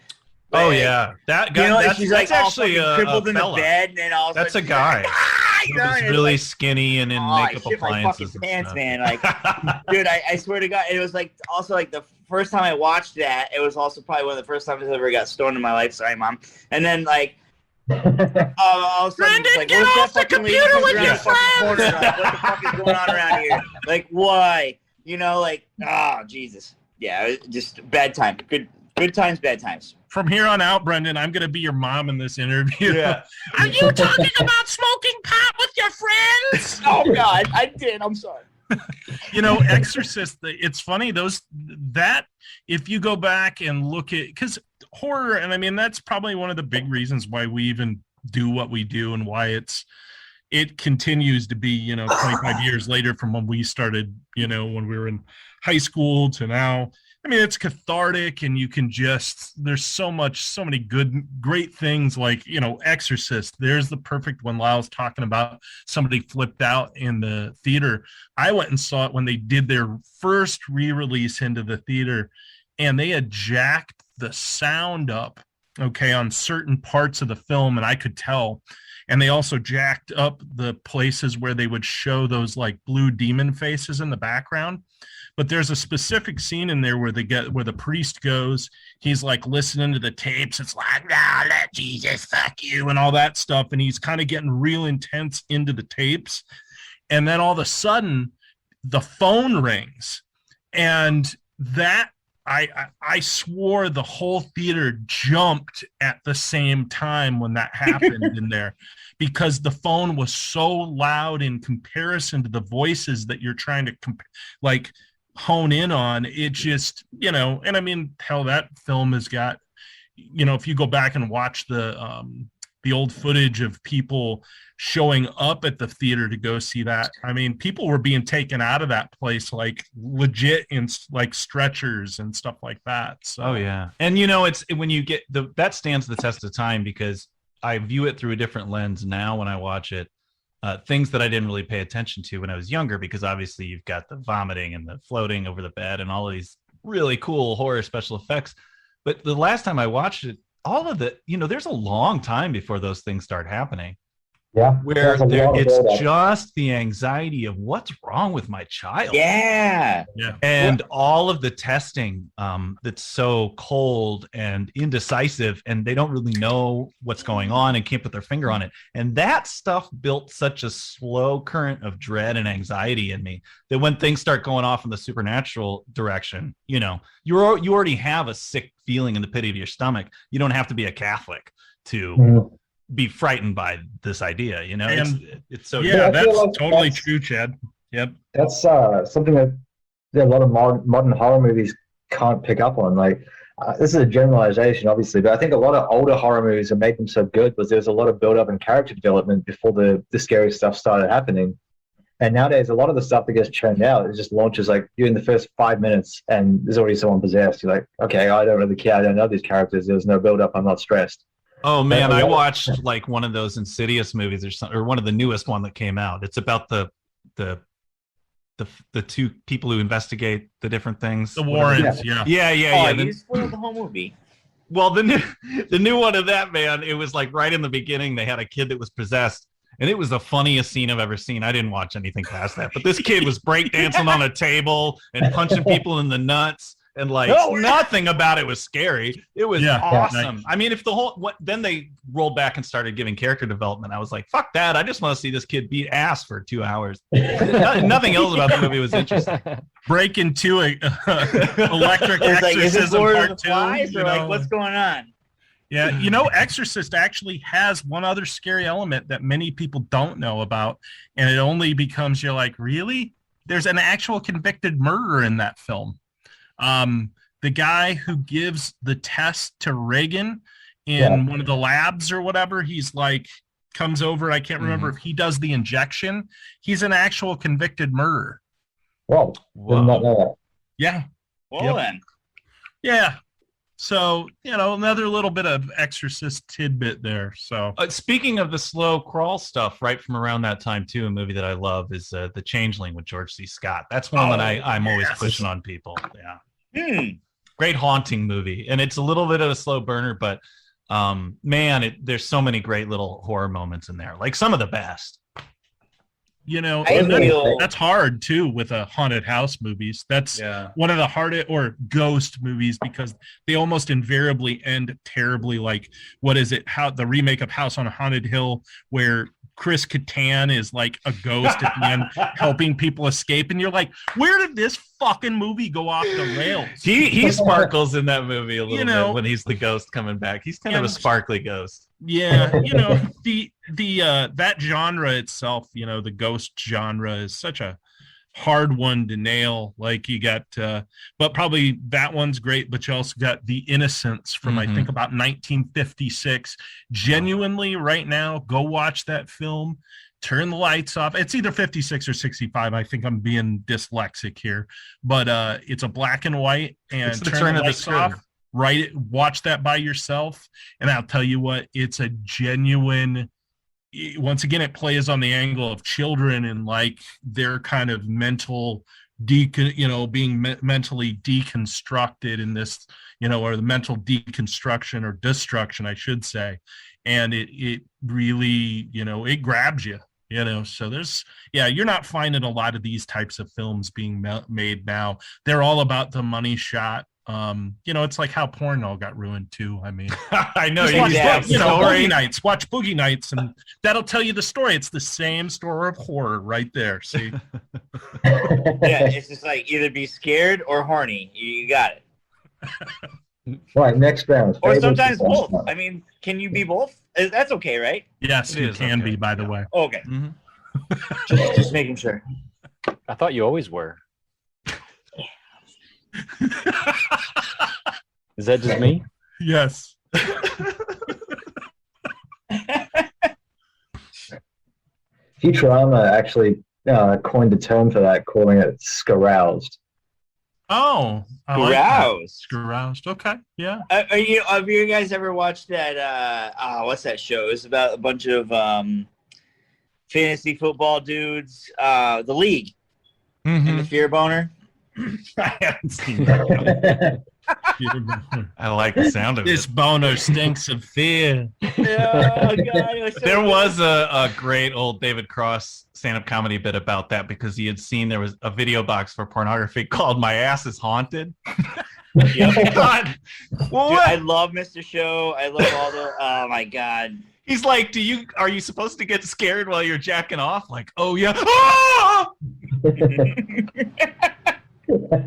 Oh yeah, that guy. You know, that's she's like actually crippled in the fella. bed, and then all. That's a guy. Like, you It know, was and it's really like, skinny and in I makeup shit my appliances. fucking and pants, stuff. man. Like, dude, I swear to God, it was like also like the first time I watched that. It was also probably one of the first times I ever got stoned in my life. Sorry, Mom. And then like, all of a sudden, it's like, get where's off that the fucking lady computer comes with around your the fucking corner? friends. Like, what the fuck is going on around here? Like, why? You know, like, oh Jesus, yeah, it- just bad time. Good times, bad times. From here on out, Brendan, I'm going to be your mom in this interview. Yeah. Are you talking about smoking pot with your friends? Oh God, I did. I'm sorry. You know, Exorcist, it's funny, that if you go back and look at, because horror, and I mean, that's probably one of the big reasons why we even do what we do and why it continues to be, you know, 25 years later from when we started, you know, when we were in high school to now. I mean, it's cathartic, and you can there's so many great things like, you know, Exorcist. There's the perfect one. Lyle's talking about somebody flipped out in the theater. I went and saw it when they did their first re-release into the theater, and they had jacked the sound up, okay, on certain parts of the film, and I could tell. And they also jacked up the places where they would show those like blue demon faces in the background. But there's a specific scene in there where where the priest goes, he's like listening to the tapes. It's like, nah, let Jesus fuck you and all that stuff. And he's kind of getting real intense into the tapes. And then all of a sudden the phone rings, and that I swore the whole theater jumped at the same time when that happened in there, because the phone was so loud in comparison to the voices that you're trying to like hone in on. It just, you know, and I mean, hell, that film has got, you know, if you go back and watch the old footage of people showing up at the theater to go see that, I mean, people were being taken out of that place like legit in like stretchers and stuff like that. So Oh yeah. And you know, it's when you get that stands the test of time, because I view it through a different lens now when I watch it. Things that I didn't really pay attention to when I was younger, because obviously you've got the vomiting and the floating over the bed and all of these really cool horror special effects. But the last time I watched it, all of the, you know, there's a long time before those things start happening. Yeah, Where there's a lot of it's build-up. just the anxiety of what's wrong with my child. Yeah. And all of the testing that's so cold and indecisive, and they don't really know what's going on and can't put their finger on it. And that stuff built such a slow current of dread and anxiety in me that when things start going off in the supernatural direction, you know, you already have a sick feeling in the pit of your stomach. You don't have to be a Catholic to be frightened by this idea, you know. And it's so yeah, I that's feel like totally that's- true, Chad. Yep. That's something that a lot of modern horror movies can't pick up on. Like, this is a generalization, obviously, but I think a lot of older horror movies that made them so good was there's a lot of build-up and character development before the scary stuff started happening. And nowadays, a lot of the stuff that gets churned out, it just launches like you're in the first 5 minutes and there's already someone possessed. You're like, okay, I don't really care. I don't know these characters. There's no build-up. I'm not stressed. Oh man, I watched like one of those Insidious movies or one of the newest one that came out. It's about the two people who investigate the different things. The Warrens, yeah. Yeah. Oh, you spoiled the whole movie. Well, the new one of that, man, it was like right in the beginning. They had a kid that was possessed, and it was the funniest scene I've ever seen. I didn't watch anything past that, but this kid was breakdancing on a table and punching people in the nuts. And like nothing about it was scary. It was awesome. Nice. I mean, if then they rolled back and started giving character development, I was like, fuck that. I just want to see this kid beat ass for 2 hours. Nothing else about the movie was interesting. Break into electric It's like, is this exorcism Lord of part the two. Flies, You or like know? what's going on? Yeah, you know, Exorcist actually has one other scary element that many people don't know about, and it only becomes you're like, really? There's an actual convicted murderer in that film. The guy who gives the test to Reagan in one of the labs or whatever, he's like, comes over. I can't remember if he does the injection. He's an actual convicted murderer. Whoa. Did not know that. Yeah. Well then. Yeah. So, you know, another little bit of Exorcist tidbit there. So, Speaking of the slow crawl stuff, right from around that time too, a movie that I love is The Changeling with George C. Scott. That's one that I'm always pushing on people. Yeah. Great haunting movie, and it's a little bit of a slow burner, but man, there's so many great little horror moments in there, like some of the best. You know, I and feel- that's hard too with haunted house movies. That's one of the hardest, or ghost movies, because they almost invariably end terribly. Like, what is it? How the remake of House on a Haunted Hill, where Chris Kattan is like a ghost at the end helping people escape, and you're like, where did this fucking movie go off the rails? He sparkles in that movie a little know, bit when he's the ghost coming back. He's kind of a sparkly ghost. Yeah, you know, the that genre itself, you know, the ghost genre is such a hard one to nail. Like, you got but probably that one's great, but you also got The Innocents from I think about 1956. Genuinely, right now, go watch that film. Turn the lights off. It's either 56 or 65. I think I'm being dyslexic here, but it's a black and white, and It's the turn turn the of the lights screw. off. Watch that by yourself, and I'll tell you what, it's a genuine. Once again, it plays on the angle of children and like their kind of mental being mentally deconstructed in this, you know, or the mental deconstruction or destruction, I should say. And it really, you know, it grabs you, you know. So you're not finding a lot of these types of films being made now. They're all about the money shot. You know, it's like how porn all got ruined too. I mean, I know watch, you know, Boogie Nights. Watch Boogie Nights, and that'll tell you the story. It's the same story of horror right there. See, Yeah, it's just like either be scared or horny. You got it. Right, next round. Or Favorites sometimes and both. benchmarks. I mean, can you be both? That's okay, right? yes, It you is, can okay. be. By the way, Okay. Just making sure. I thought you always were. Is that just me? yes. Futurama actually coined a term for that, calling it scaroused. Oh, I like that. Rouse. Caroused. Okay, yeah. Have you guys ever watched that? What's that show? It's about a bunch of fantasy football dudes. The League and the Fear Boner. I haven't seen that. I like the sound of This it. boner stinks of fear. Oh, God, it was so There good. was a great old David Cross stand-up comedy bit about that, because he had seen there was a video box for pornography called "My Ass Is Haunted." Yep. God, well, Dude, what? I love Mr. Show. I love all the. Oh my God. He's like, are you supposed to get scared while you're jacking off? Like, oh yeah. Ah!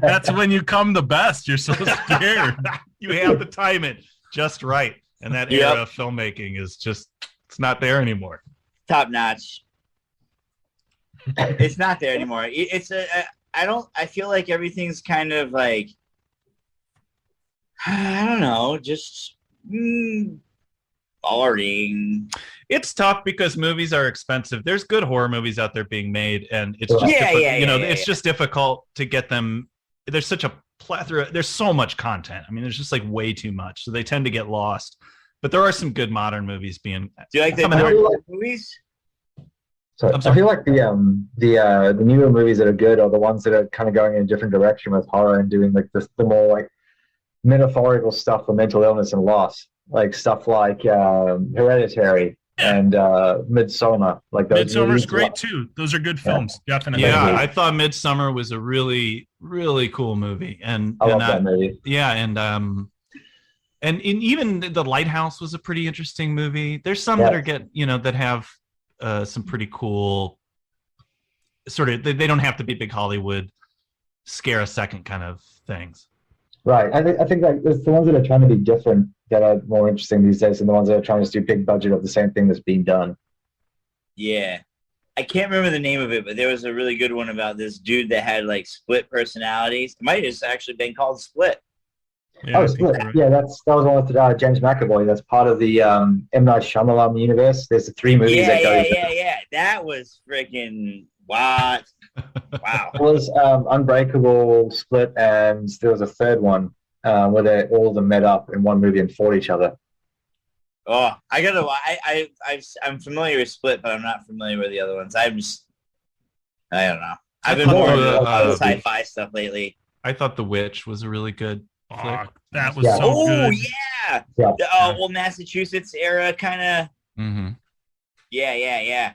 That's when you come the best. You're so scared. You have to time it just right. And that Yep. era of filmmaking is just, it's not there anymore. Top notch. It's not there anymore. I feel like everything's kind of like, I don't know, just boring. It's tough because movies are expensive. There's good horror movies out there being made, and it's just it's just difficult to get them. There's such a plethora. There's so much content. I mean, there's just like way too much, so they tend to get lost. But there are some good modern movies being. Do you like the coming out. horror movies? So I'm sorry. I feel like the newer movies that are good are the ones that are kind of going in a different direction with horror and doing like the more like metaphorical stuff for mental illness and loss, like stuff like Hereditary and Midsommar. Like those Midsummer's movies. great too. Those are good films, definitely. Yeah, I thought Midsummer was a really, really cool movie, and I love that movie. yeah, and even The Lighthouse was a pretty interesting movie. There's some that are that have some pretty cool sort of. They don't have to be big Hollywood scare a second kind of things. Right. I think like it's the ones that are trying to be different that are more interesting these days than the ones that are trying to do big budget of the same thing that's being done. Yeah. I can't remember the name of it, but there was a really good one about this dude that had like split personalities. It might have just actually been called Split. Yeah, I think Split. you're right. Yeah, that was one with James McAvoy. That's part of the M. Night Shyamalan universe. There's the three movies that go. Yeah. That was freaking what? Wow. It was Unbreakable, Split, and there was a third one where they all of them met up in one movie and fought each other. Oh, I'm familiar with Split, but I'm not familiar with the other ones. I don't know. I've been more into sci-fi stuff lately. I thought The Witch was a really good Oh, flick. that was Yeah. so Oh good. yeah. Yeah. The old Massachusetts era kind of. Mm-hmm. Yeah.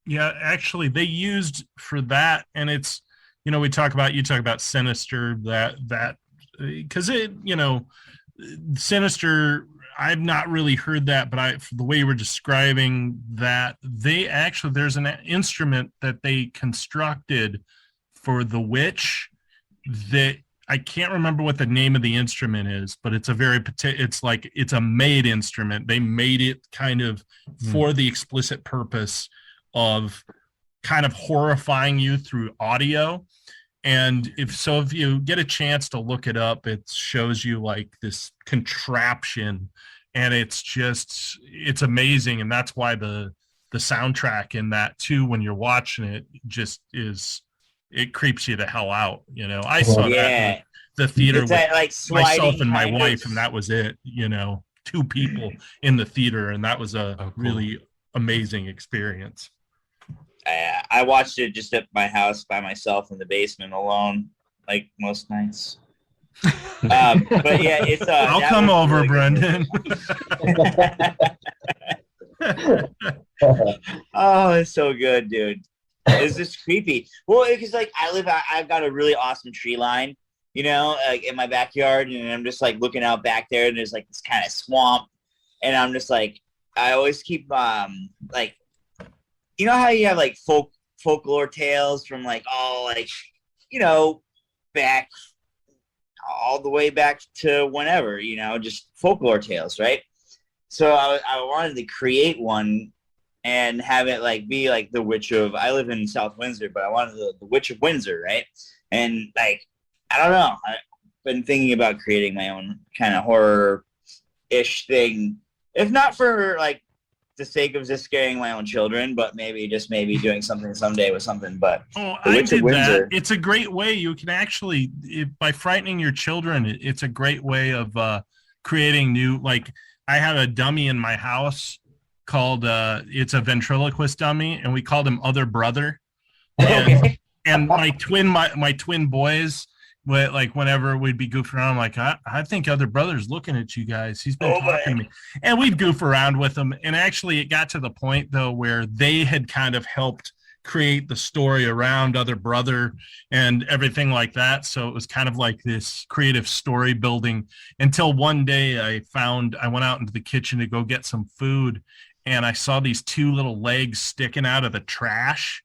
Yeah, actually, they used for that, and it's, you talk about Sinister, that because Sinister. I've not really heard that, but the way you were describing that, there's an instrument that they constructed for the witch that I can't remember what the name of the instrument is, but it's it's a made instrument. They made it kind of for the explicit purpose of kind of horrifying you through audio. And if you get a chance to look it up, it shows you like this contraption, and it's amazing. And that's why the soundtrack in that too, when you're watching it, it creeps you the hell out. I saw that in the theater with myself and my wife, and that was it. 2 people in the theater, and that was a really amazing experience. I watched it just at my house by myself in the basement alone, like most nights. But yeah, it's. I'll come over, really Brendan. Oh, it's so good, dude. It's just creepy. Well, because I've got a really awesome tree line, like in my backyard, and I'm just like looking out back there, and there's like this kind of swamp, and I'm just like, I always keep like. You know how you have like folklore tales from back all the way back to whenever, just folklore tales, right? So I wanted to create one and have it be like the Witch of. I live in South Windsor, but I wanted the Witch of Windsor, right? And I don't know. I've been thinking about creating my own kind of horror-ish thing, if not for the sake of just scaring my own children, but maybe doing something someday with something. But I did that. It's a great way. You can actually, by frightening your children, it's a great way of creating new. Like I have a dummy in my house called it's a ventriloquist dummy, and we called him Other Brother. And, and my twin boys. Whenever we'd be goofing around, I'm like, I think Other Brother's looking at you guys. He's been talking to me. And we'd goof around with them. And actually, it got to the point, though, where they had kind of helped create the story around Other Brother and everything like that. So it was kind of like this creative story building until one day I went out into the kitchen to go get some food, and I saw these 2 little legs sticking out of the trash.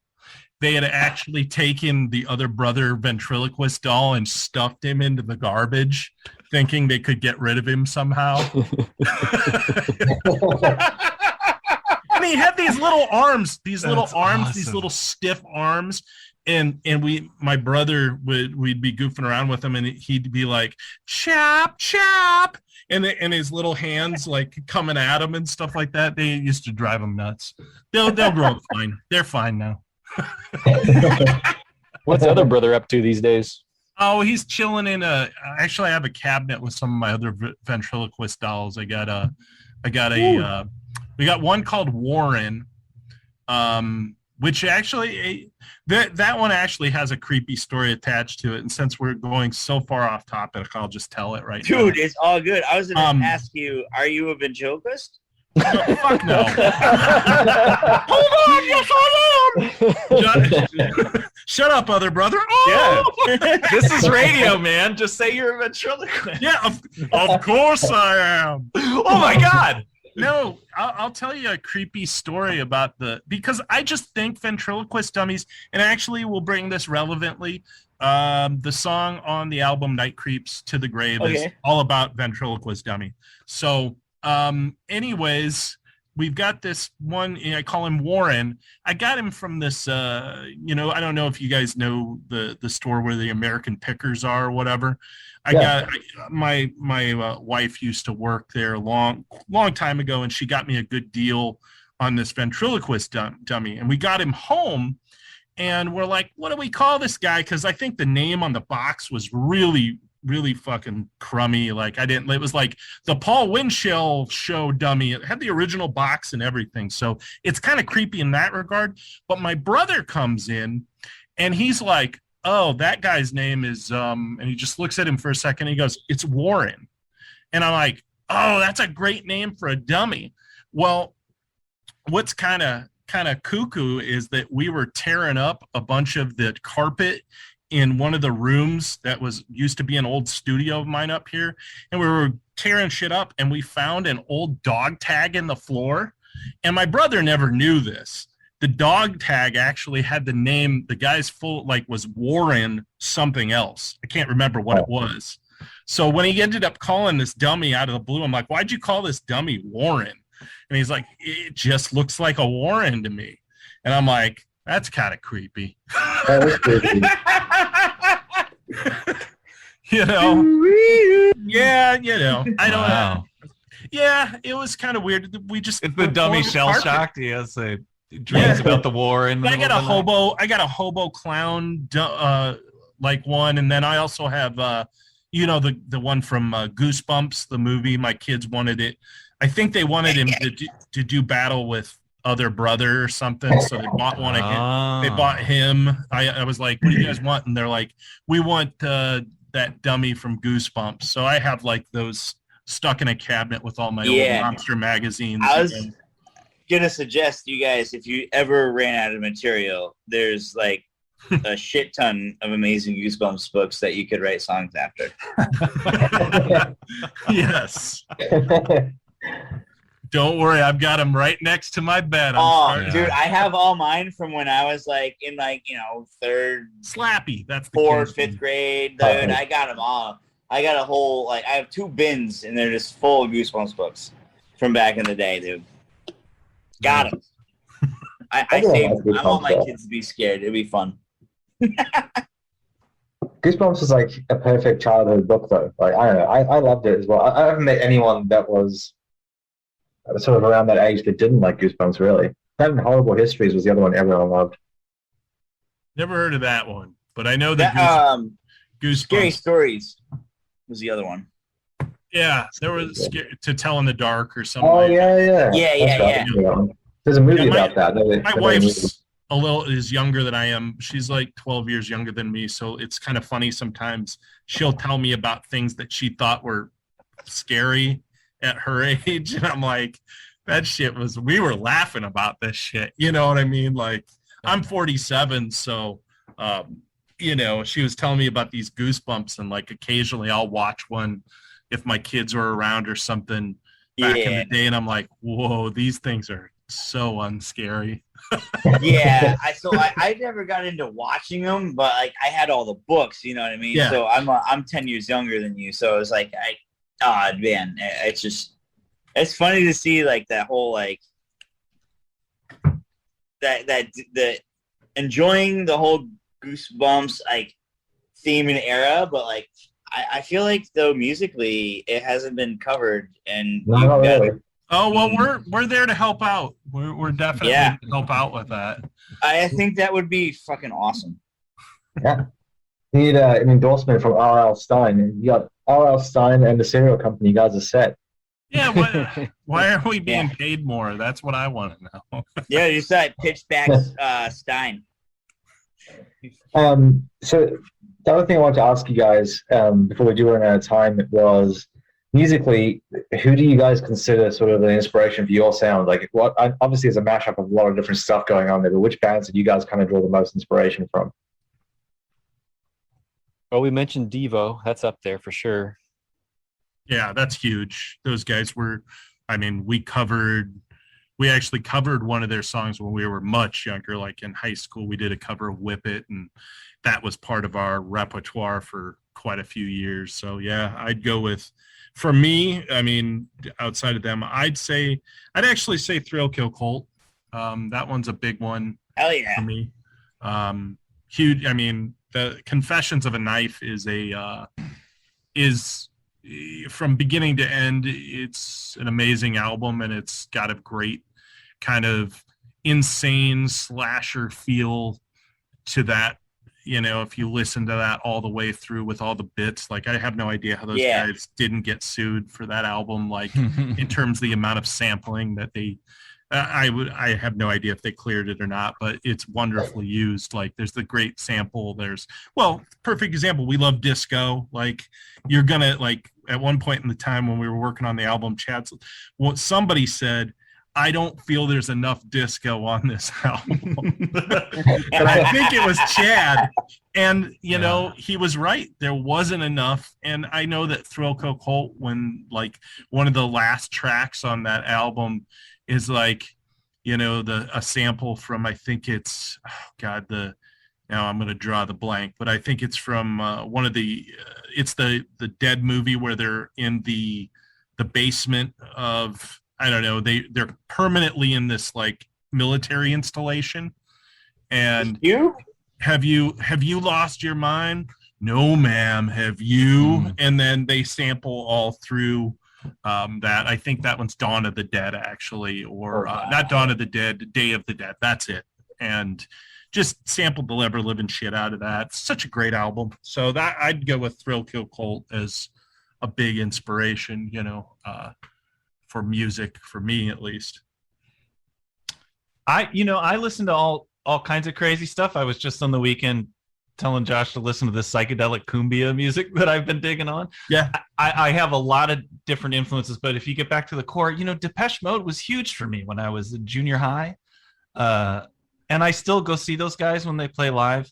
They had actually taken the Other Brother ventriloquist doll and stuffed him into the garbage, thinking they could get rid of him somehow. And he had these little arms, these little stiff arms. And my brother we'd be goofing around with him, and he'd be like, chop, chop. And his little hands coming at him and stuff like that. They used to drive him nuts. They'll grow up fine. They're fine now. What's Other Brother up to these days? Oh, he's chilling in actually I have a cabinet with some of my other ventriloquist dolls. we got one called Warren, which actually that one actually has a creepy story attached to it. And since we're going so far off topic, I'll just tell it right now. Dude, it's all good. I was going to ask you, are you a ventriloquist? Fuck no. Hold on, yes I am. Shut up, Other Brother. Oh! Yeah. This is radio, man. Just say you're a ventriloquist. Yeah, of course I am. Oh my God. No, I'll tell you a creepy story about because I just think ventriloquist dummies, and actually we'll bring this relevantly. The song on the album Night Creeps to the Grave is all about ventriloquist dummy. So anyways, we've got this one, I call him Warren. I got him from this, I don't know if you guys know the store where the American Pickers are or whatever. My wife used to work there a long time ago, and she got me a good deal on this ventriloquist dummy. And we got him home, and we're like, what do we call this guy? Because I think the name on the box was really fucking crummy. It was like the Paul Winchell show dummy. It had the original box and everything. So it's kind of creepy in that regard. But my brother comes in, and he's like, oh, that guy's name is, and he just looks at him for a second. He goes, it's Warren. And I'm like, oh, that's a great name for a dummy. Well, what's kind of kind of cuckoo is that we were tearing up a bunch of the carpet in one of the rooms that was used to be an old studio of mine up here, and we were tearing shit up, and we found an old dog tag in the floor, and my brother never knew this. The dog tag actually had the name, the guy's full, like, was Warren something else. I can't remember what it was. So when he ended up calling this dummy out of the blue, I'm like, why'd you call this dummy Warren? And he's like, it just looks like a Warren to me. And I'm like, that's kind of creepy. That was creepy. You know? Yeah, you know. I don't know. Yeah, it was kind of weird. We just It's the dummy shell shocked. He has dreams about the war. And I got a hobo clown like one, and then I also have the one from Goosebumps, the movie. My kids wanted it. I think they wanted him to do battle with other brother or something, so they bought one of him. They bought him. I was like, what do you guys want? And they're like, we want that dummy from Goosebumps. So I have like those stuck in a cabinet with all my old monster magazines. I was gonna suggest you guys, if you ever ran out of material, there's like a shit ton of amazing Goosebumps books that you could write songs after. Yes. Don't worry, I've got them right next to my bed. Dude, I have all mine from when I was like in third, Slappy. That's the fourth, fifth grade. Dude, I got them all. I got a whole I have 2 bins and they're just full of Goosebumps books from back in the day, dude. Got them. I want my kids to be scared. It'd be fun. Goosebumps was like a perfect childhood book, though. Like, I don't know, I loved it as well. I haven't met anyone that was sort of around that age that didn't like Goosebumps, really. Having Horrible Histories was the other one everyone loved. Never heard of that one, but I know that Goosebumps. Scary Stories was the other one. Yeah, there was To Tell in the Dark or something. Oh, like yeah. Yeah. There's a movie about that. My wife's is younger than I am. She's like 12 years younger than me, so it's kind of funny sometimes. She'll tell me about things that she thought were scary at her age, and I'm like, we were laughing about this shit. You know what I mean? Like, I'm 47, so she was telling me about these Goosebumps, and like occasionally I'll watch one if my kids are around or something back in the day, and I'm like, whoa, these things are so unscary. Yeah, I never got into watching them, but like I had all the books, you know what I mean? Yeah. So I'm 10 years younger than you, so it was like it's funny to see like that whole like that enjoying the whole Goosebumps like theme and era, but like I feel like though musically it hasn't been covered, and not really. Oh well, we're there to help out. We're definitely to help out with that. I think that would be fucking awesome. Yeah, you need an endorsement from R.L. Stein. You got R.L. Stein and the cereal company. You guys are set. Yeah, why are we being paid more? That's what I want to know. Yeah, you said Pitch Black Stein. So the other thing I wanted to ask you guys before we do run out of time was, musically, who do you guys consider sort of an inspiration for your sound? Like, obviously, there's a mashup of a lot of different stuff going on there, but which bands did you guys kind of draw the most inspiration from? Well, we mentioned Devo. That's up there for sure. Yeah, that's huge. Those guys we actually covered one of their songs when we were much younger, like in high school. We did a cover of Whip It, and that was part of our repertoire for quite a few years. So yeah, I'd go with, for me, I mean, outside of them, I'd actually say Thrill Kill Cult. That one's a big one. Hell yeah. For me. Huge. I mean, the Confessions of a Knife is from beginning to end, it's an amazing album, and it's got a great kind of insane slasher feel to that. You know, if you listen to that all the way through with all the bits, like I have no idea how those guys didn't get sued for that album, like in terms of the amount of sampling that they I have no idea if they cleared it or not, but it's wonderfully used. Like there's the great sample. Perfect example. We love disco. Like you're going to, like at one point in the time when we were working on the album, somebody said, I don't feel there's enough disco on this album. But I think it was Chad. And, you know, he was right. There wasn't enough. And I know that Thrill Kill Cult, when like one of the last tracks on that album is like, you know, a sample from, I think it's, now I'm going to draw the blank, but I think it's from one of it's the Dead movie where they're in the basement of, I don't know, they're permanently in this like military installation. And have you lost your mind? No, ma'am. Have you? And then they sample all through that. I think that one's Dawn of the Dead, actually, or not Dawn of the Dead, Day of the Dead. That's it. And just sampled the ever living shit out of that. It's such a great album. So that I'd go with Thrill Kill Cult as a big inspiration, you know, for music, for me at least. I listen to all kinds of crazy stuff. I was just on the weekend telling Josh to listen to this psychedelic cumbia music that I've been digging on. Yeah. I have a lot of different influences, but if you get back to the core, you know, Depeche Mode was huge for me when I was in junior high. And I still go see those guys when they play live.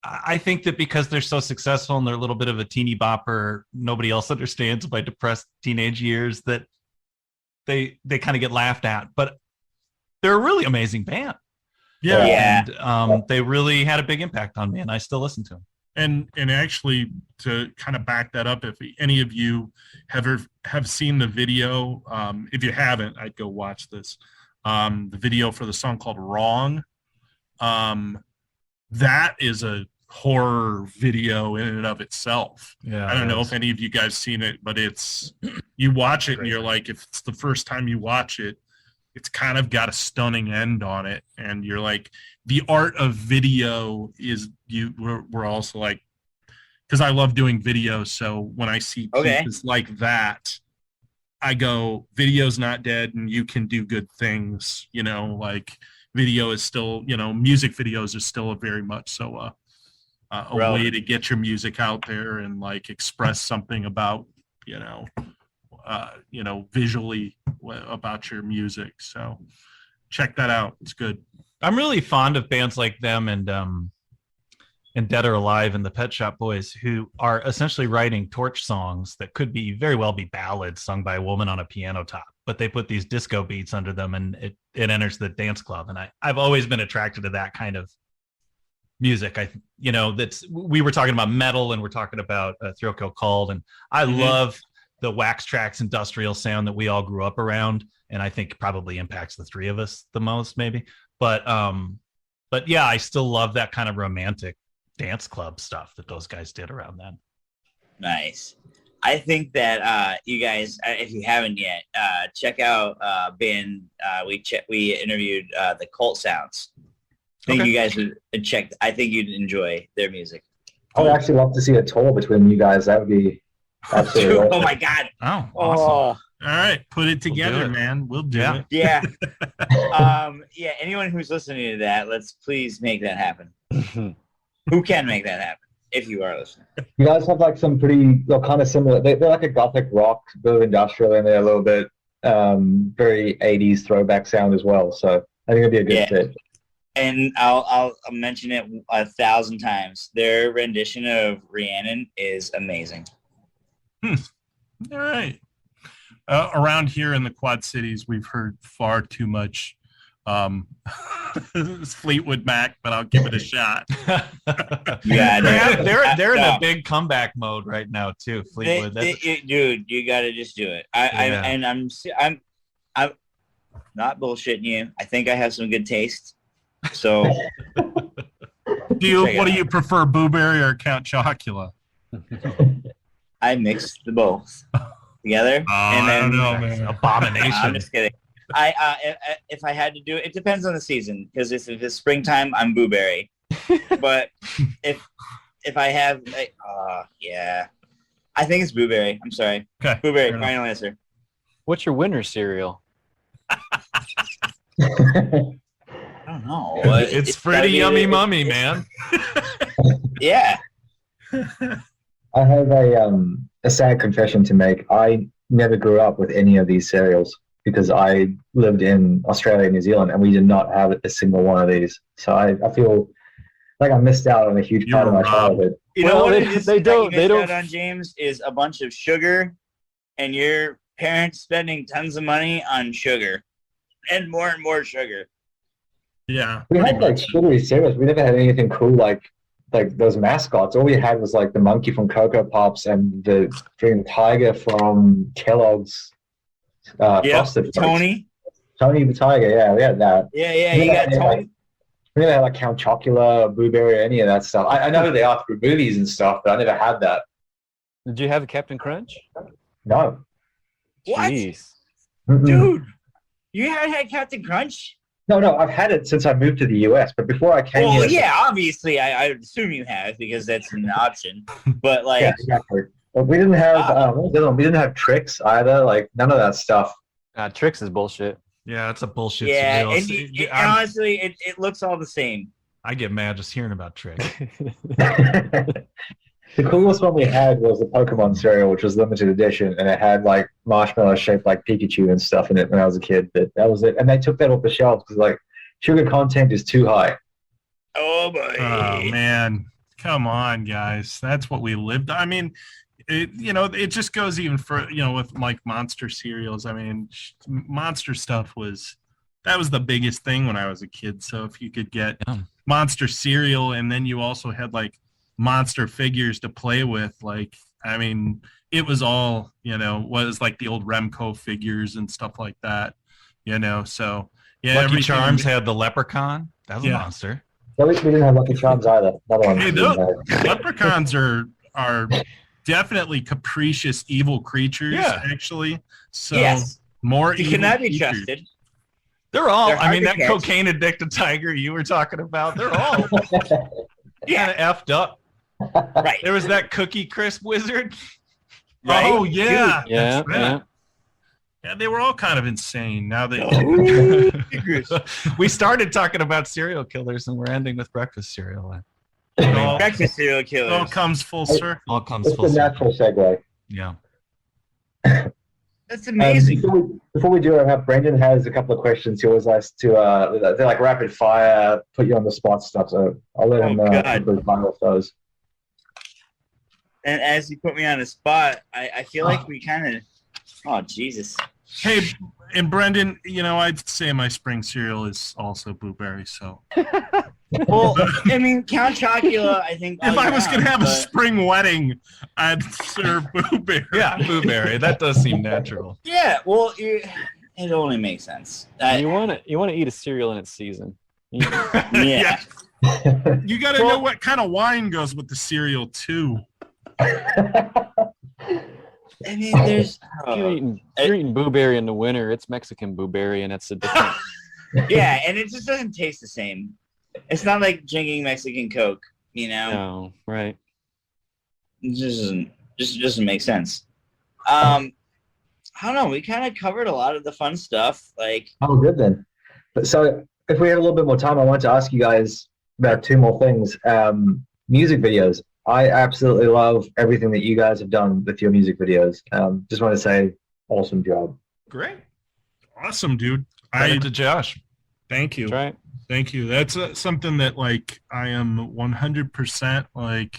I think that because they're so successful and they're a little bit of a teeny bopper, nobody else understands my depressed teenage years, that they kind of get laughed at. But they're a really amazing band. Yeah. And they really had a big impact on me, and I still listen to them. And actually, to kind of back that up, if any of you have seen the video, if you haven't, I'd go watch this. The video for the song called Wrong. That is a horror video in and of itself. Yeah, I don't know if any of you guys seen it, but you watch it and you're like, if it's the first time you watch it, it's kind of got a stunning end on it. And you're like, the art of video is we're also like, because I love doing videos. So when I see pieces like that, I go, video's not dead and you can do good things, you know, like video is still, you know, music videos are still a very much so a way to get your music out there and like express something about, you know, visually about your music. So check that out. It's good. I'm really fond of bands like them and Dead or Alive and the Pet Shop Boys, who are essentially writing torch songs that could very well be ballads sung by a woman on a piano top, but they put these disco beats under them and it enters the dance club. And I've always been attracted to that kind of music. We were talking about metal and we're talking about Thrill Kill Cult, and I love the Wax Trax industrial sound that we all grew up around, and I think probably impacts the three of us the most, maybe. But yeah, I still love that kind of romantic dance club stuff that those guys did around then. Nice. I think that you guys, if you haven't yet, check out band. We interviewed the Cult Sounds. I think you guys would check. I think you'd enjoy their music. I would actually love to see a tour between you guys. That would be absolutely. Oh my God! Oh, awesome! All right, put it together, man. We'll do it. Yeah. Yeah. Anyone who's listening to that, let's please make that happen. Who can make that happen? If you are listening, you guys have like some pretty, kind of similar. They're like a gothic rock, bit of industrial in there, a little bit, very 80s throwback sound as well. So I think it'd be a good fit. And I'll mention it 1,000 times. Their rendition of Rhiannon is amazing. All right. Around here in the Quad Cities, we've heard far too much Fleetwood Mac, but I'll give it a shot. Yeah, they're in a big comeback mode right now too. Fleetwood, dude, you got to just do it. I'm not bullshitting you. I think I have some good taste. So, what do you prefer, Blueberry or Count Chocula? I mix the both together, and then I don't know, man. Abomination. I'm just kidding. If I had to do it, it depends on the season. Because if it's springtime, I'm Blueberry. But if I have, I think it's Blueberry. I'm sorry. Okay. Blueberry. Final answer. What's your winter cereal? I don't know. It's pretty yummy mummy, man. Yeah. I have a sad confession to make. I never grew up with any of these cereals. because I lived in Australia and New Zealand, and we did not have a single one of these. So I feel like I missed out on a huge part of my childhood. You know Well, what they- it is they that don't- you they missed don't- out on, James, is a bunch of sugar and your parents spending tons of money on sugar and more sugar. Yeah. We pretty had like much. sugary cereals. We never had anything cool like those mascots. All we had was like the monkey from Cocoa Pops and the freaking tiger from Kellogg's. Frosted Flakes. Tony the tiger. Yeah, we had that. Yeah, you got Tony. We never had like Count Chocula, Blueberry, or any of that stuff. I know who they are through movies and stuff, but I never had that. Did you have a Captain Crunch? No. What? Jeez. Mm-mm. Dude, you haven't had Captain Crunch? No, I've had it since I moved to the US, but before I came Well, here. yeah, obviously, I assume you have because that's an option. But like, Yeah, exactly. But we didn't have what was the other one? We didn't have tricks either, like none of that stuff. Tricks is bullshit. Yeah, it's a bullshit. yeah, cereal. and See, honestly, it looks all the same. I get mad just hearing about Trick. The coolest one we had was the Pokemon cereal, which was limited edition, and it had like marshmallows shaped like Pikachu and stuff in it when I was a kid. But that was it, and they took that off the shelves because like sugar content is too high. Oh boy. Oh man, come on, guys. That's what we lived. I mean, it just goes even for with like Monster cereals. I mean, Monster stuff was the biggest thing when I was a kid. So if you could get Monster cereal, and then you also had like Monster figures to play with, like I mean, it was all was like the old Remco figures and stuff like that. So yeah, Lucky everything- Charms had the leprechaun. That was a monster. Well, we didn't have Lucky Charms either. Another one. Hey, leprechauns are definitely capricious, evil creatures. Yeah. Actually, so Yes. more. You evil cannot be creatures. trusted. They're all. They're I hard mean, to that catch. cocaine addicted tiger you were talking about. They're all Yeah. kind of effed up. Right. There was that Cookie Crisp wizard. Right? Oh yeah, Yeah, that's right. yeah. Yeah, they were all kind of insane. Now they. We started talking about serial killers, and we're ending with breakfast cereal. It all, Breakfast serial it killers. all comes full circle. All comes It's full a circle. natural segue. Yeah. That's amazing. Before we do it, Brendan has a couple of questions. He always likes to, they're like rapid fire, put you on the spot stuff. So I'll let him God. fire off those. And as you put me on the spot, I feel like we kind of. Oh Jesus! Hey, and Brendan, I'd say my spring cereal is also blueberry. So Well, I mean, Count Chocula. I think if I was gonna have a but- spring wedding, I'd serve blueberry. Yeah, blueberry. That does seem natural. Yeah, well, it only makes sense. You want to eat a cereal in its season. Yeah. You got to know what kind of wine goes with the cereal too. I mean, there's. You're eating blueberry in the winter. It's Mexican blueberry, and it's a different. Yeah, and it just doesn't taste the same. It's not like drinking Mexican Coke, No, right. It just doesn't make sense. I don't know. We kind of covered a lot of the fun stuff. Like, Oh, good then. So if we had a little bit more time, I want to ask you guys about two more things. Music videos. I absolutely love everything that you guys have done with your music videos. Just want to say, awesome job. Great. Awesome, dude. Credit to Josh. Thank you. That's right. Thank you. That's something that like I am 100% like.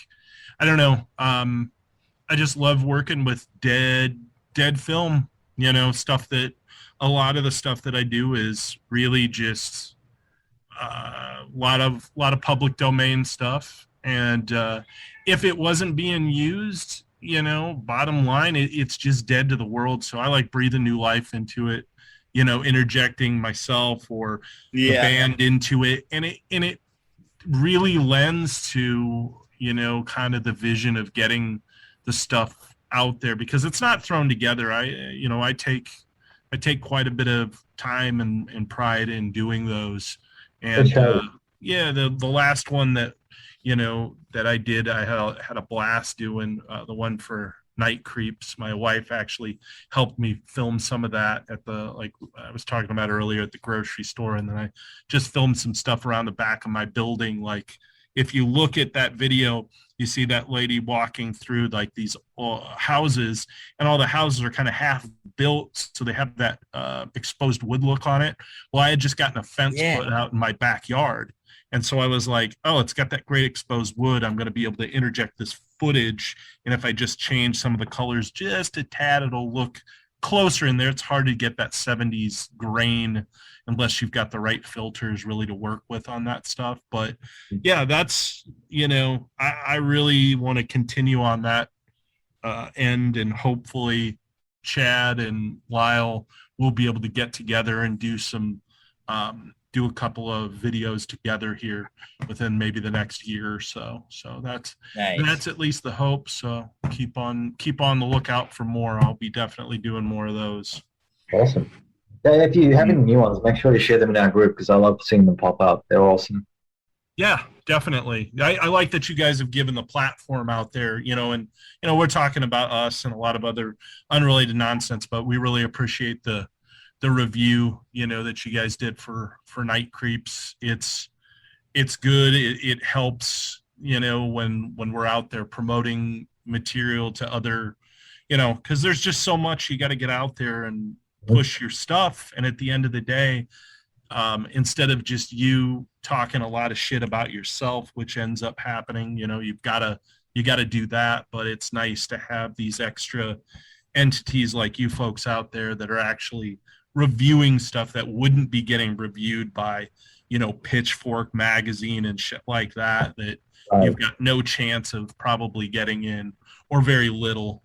I don't know. I just love working with dead film. Stuff that a lot of the stuff that I do is really just a lot of public domain stuff. And if it wasn't being used, bottom line, it's just dead to the world. So I like breathing new life into it. Interjecting myself or the band into it, and it really lends to kind of the vision of getting the stuff out there because it's not thrown together. I take quite a bit of time and pride in doing those, and the last one that that I did, I had a blast doing the one for Night Creeps. My wife actually helped me film some of that at the, like I was talking about earlier, at the grocery store, and then I just filmed some stuff around the back of my building, like if you look at that video, you see that lady walking through like these houses, and all the houses are kind of half built, so they have that exposed wood look on it. Well, I had just gotten a fence put out in my backyard, and so I was like, oh, it's got that great exposed wood. I'm going to be able to interject this footage, and if I just change some of the colors just a tad, it'll look closer in there. It's hard to get that 70s grain unless you've got the right filters really to work with on that stuff. But yeah, that's, I really want to continue on that end, and hopefully Chad and Lyle will be able to get together and do a couple of videos together here within maybe the next year or so. So that's at least the hope. So keep on the lookout for more. I'll be definitely doing more of those. Awesome. Yeah, if you have any new ones, make sure you share them in our group, because I love seeing them pop up. They're awesome. Yeah, definitely. I like that you guys have given the platform out there, and we're talking about us and a lot of other unrelated nonsense, but we really appreciate the review, that you guys did for Night Creeps. It's good. It helps, when we're out there promoting material to other, because there's just so much you got to get out there and push your stuff. And at the end of the day, instead of just you talking a lot of shit about yourself, which ends up happening, you gotta do that. But it's nice to have these extra entities like you folks out there that are actually reviewing stuff that wouldn't be getting reviewed by, Pitchfork magazine and shit like that you've got no chance of probably getting in, or very little.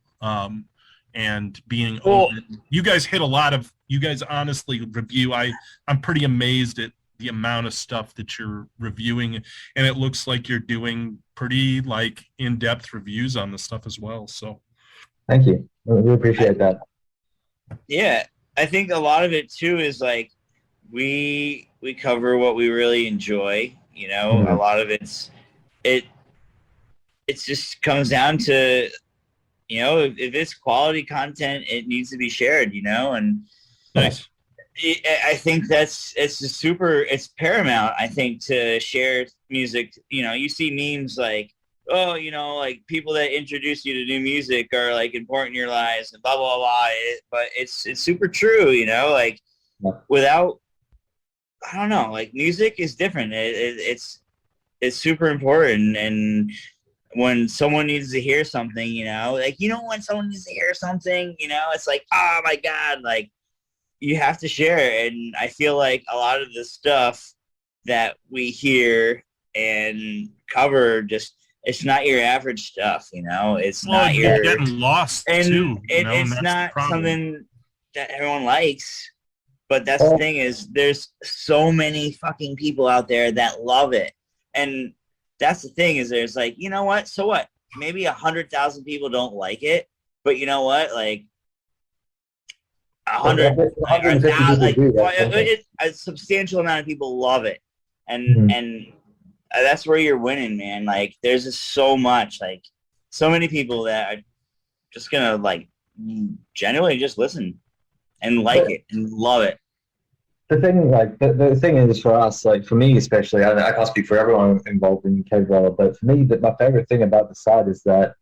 And being open. You guys hit a lot of, you guys honestly review. I'm pretty amazed at the amount of stuff that you're reviewing, and it looks like you're doing pretty like in-depth reviews on the stuff as well. So thank you. We appreciate that. Yeah, I think a lot of it too is like we cover what we really enjoy. A lot of it just comes down to, if it's quality content, it needs to be shared, and nice. I think it's paramount, I think, to share music. You see memes like, oh, like people that introduce you to new music are like important in your lives and blah, blah, blah. But it's super true, like without, I don't know, like music is different. It's super important. And when someone needs to hear something, when someone needs to hear something, it's like, oh my God, like you have to share. And I feel like a lot of the stuff that we hear and cover it's not your average stuff, it's not you're getting lost too. It's not something that everyone likes. But that's the thing is there's so many fucking people out there that love it. And that's the thing is there's like, what? So what? Maybe 100,000 people don't like it, but you know what? Like 100, like, 1,000, like a substantial amount of people love it, and that's where you're winning, man. Like there's just so much, like so many people that are just gonna like genuinely just listen and like it and love it. The thing, like the thing is for us, like for me especially, I can't speak for everyone involved in Cave Dweller, but for me, my favorite thing about the site is that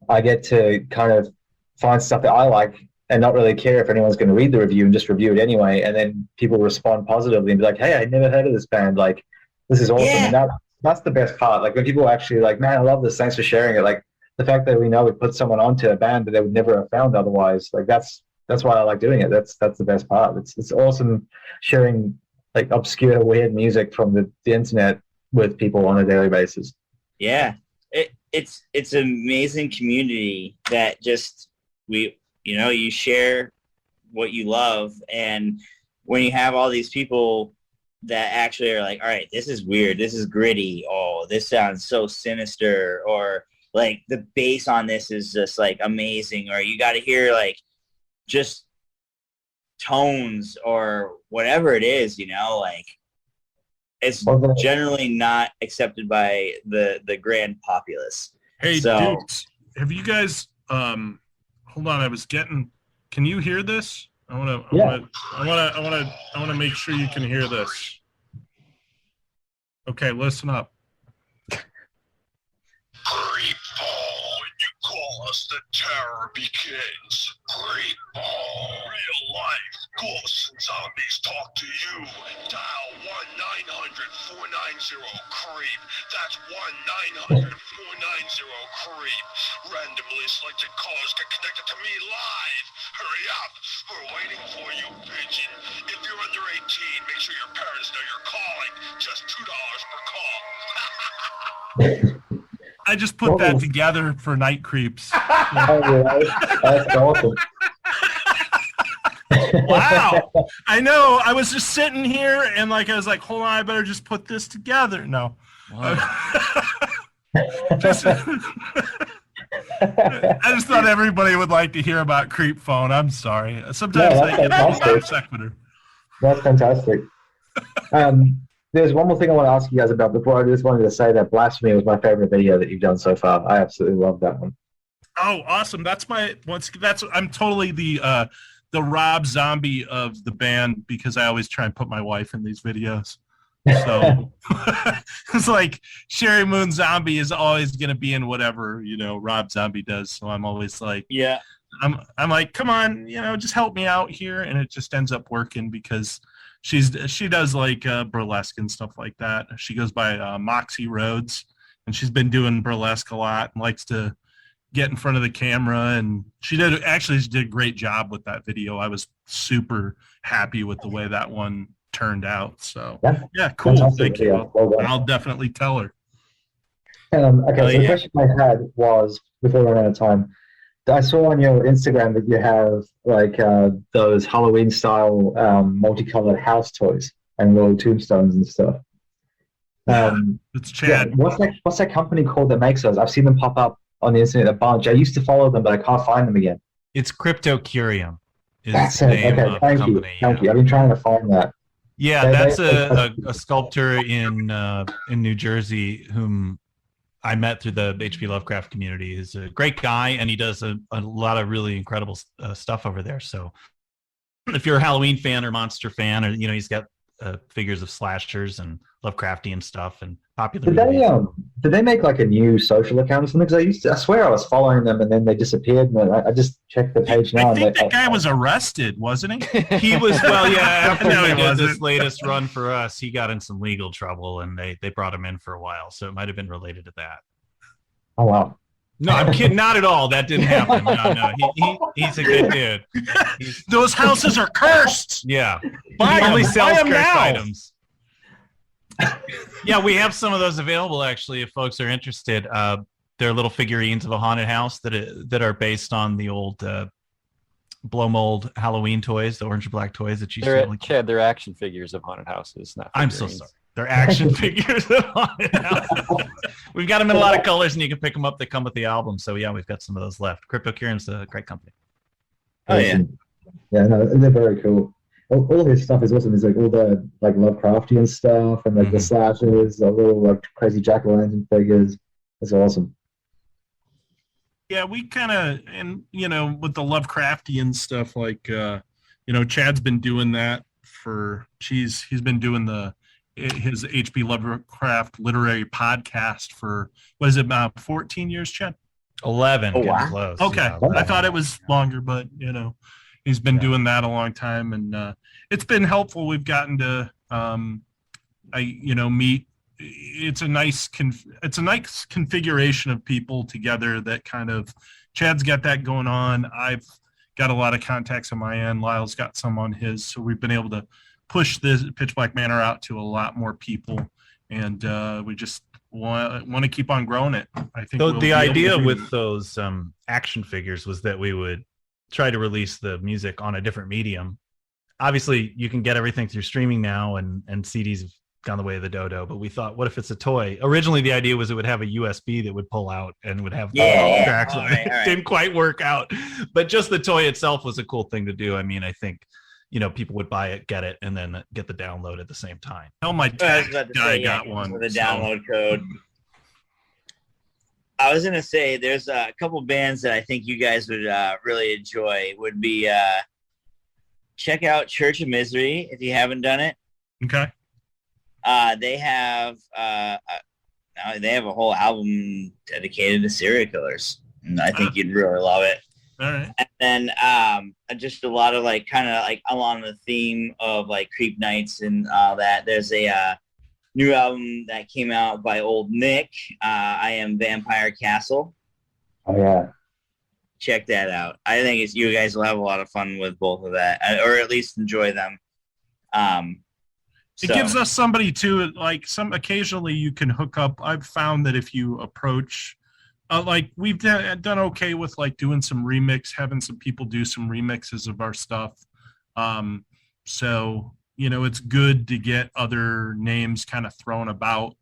I get to kind of find stuff that I like and not really care if anyone's going to read the review and just review it anyway. And then people respond positively and be like, "Hey, I never heard of this band. Like, this is awesome." Yeah. And that's the best part. Like when people actually like, "Man, I love this. Thanks for sharing it." Like the fact that we know we put someone onto a band that they would never have found otherwise. Like that's why I like doing it. That's the best part. It's awesome sharing like obscure, weird music from the internet with people on a daily basis. Yeah, it's an amazing community that just you share what you love, and when you have all these people that actually are like, all right, this is weird, this is gritty, oh, this sounds so sinister, or like the bass on this is just like amazing, or you got to hear like just tones or whatever it is, like it's generally not accepted by the grand populace. Hey, dudes, have you guys hold on, can you hear this? I want to make sure you can hear this. Okay, listen up. us the terror begins. Creepball. Real life. Ghosts and zombies talk to you. Dial 1-900-490-CREEP. That's 1-900-490-CREEP. Randomly selected callers get connected to me live. Hurry up. We're waiting for you, pigeon. If you're under 18, make sure your parents know you're calling. Just $2 per call. I just put that together for Night Creeps. That's awesome. Wow. I know. I was just sitting here and I was like, hold on, I better just put this together. No. Wow. I just thought everybody would like to hear about Creep Phone. I'm sorry. Sometimes I get a non sequitur. That's fantastic. There's one more thing I want to ask you guys about before. I just wanted to say that Blasphemy was my favorite video that you've done so far. I absolutely love that one. Oh, awesome. I'm totally the Rob Zombie of the band because I always try and put my wife in these videos. So it's like Sherry Moon Zombie is always going to be in whatever, Rob Zombie does. So I'm always like, Yeah. I'm like, come on, just help me out here. And it just ends up working because she does burlesque and stuff like that. She goes by Moxie Rhodes, and she's been doing burlesque a lot and likes to get in front of the camera. And she did a great job with that video. I was super happy with the way that one turned out. So yeah, cool. Fantastic. Thank you. Well done. I'll definitely tell her. Okay, so the question I had was, before we run out of time, I saw on your Instagram that you have those Halloween style multicolored house toys and little tombstones and stuff. It's Chad. What's that company called that makes those? I've seen them pop up on the internet a bunch. I used to follow them, but I can't find them again. It's Cryptocurium. That's it. Okay, thank you. Thank you. I've been trying to find that. Yeah, that's a sculptor in New Jersey whom I met through the H.P. Lovecraft community. He's a great guy, and he does a lot of really incredible stuff over there. So if you're a Halloween fan or monster fan, or he's got figures of slashers and Lovecraftian stuff and popular movies. Did they make a new social account or something? Because I swear I was following them and then they disappeared. And I just checked the page now. I think that guy was arrested, wasn't he? He was. Well, yeah. After he did this latest run for us, he got in some legal trouble, and they brought him in for a while. So it might have been related to that. Oh wow. No, I'm kidding. Not at all. That didn't happen. No. He's a good dude. Those houses are cursed. Yeah. Buy He only them. sells Buy them cursed now. items. Yeah, we have some of those available actually. If folks are interested, they're little figurines of a haunted house that are based on the old blow mold Halloween toys, the orange and black toys that you see. Chad, they're action figures of haunted houses. Not I'm so sorry. They're action figures of haunted houses. We've got them in a lot of colors, and you can pick them up. They come with the album. So yeah, we've got some of those left. Cryptocurium's a great company. Oh yeah. Yeah, no, they're very cool. All his stuff is awesome. There's all the Lovecraftian stuff and the slashers, the little crazy jack-o'-lantern figures. It's awesome. Yeah, we kind of, and with the Lovecraftian stuff, Chad's been doing that he's been doing his H.P. Lovecraft literary podcast for, what is it, about 14 years, Chad? 11. Oh, wow. Close. Okay. Yeah, I thought it was longer, but, he's been doing that a long time, and it's been helpful. We've gotten to, meet. It's a nice configuration of people together that kind of, Chad's got that going on. I've got a lot of contacts on my end. Lyle's got some on his, so we've been able to push this Pitch Black Manor out to a lot more people, and we just want to keep on growing it. I think the idea with those action figures was that we would try to release the music on a different medium. Obviously, you can get everything through streaming now, and CDs have gone the way of the dodo. But we thought, what if it's a toy? Originally, the idea was it would have a USB that would pull out and would have tracks. All right. Didn't quite work out, but just the toy itself was a cool thing to do. I mean, I think people would buy it, get it, and then get the download at the same time. Hell, my guy got one with a download code. I was gonna say there's a couple bands that I think you guys would really enjoy. Would be check out Church of Misery if you haven't done it. Okay. They have a whole album dedicated to serial killers. And I think you'd really love it. All right. And then just a lot of like kind of like along the theme of like Creep Nights and all that. There's a new album that came out by Old Nick. I Am Vampire Castle. Oh yeah. Check that out. I think you guys will have a lot of fun with both of that, or at least enjoy them. It gives us somebody too, like occasionally you can hook up. I've found that if you approach, like we've done okay with like doing some remix, having some people do some remixes of our stuff. So, you know, it's good to get other names kind of thrown about.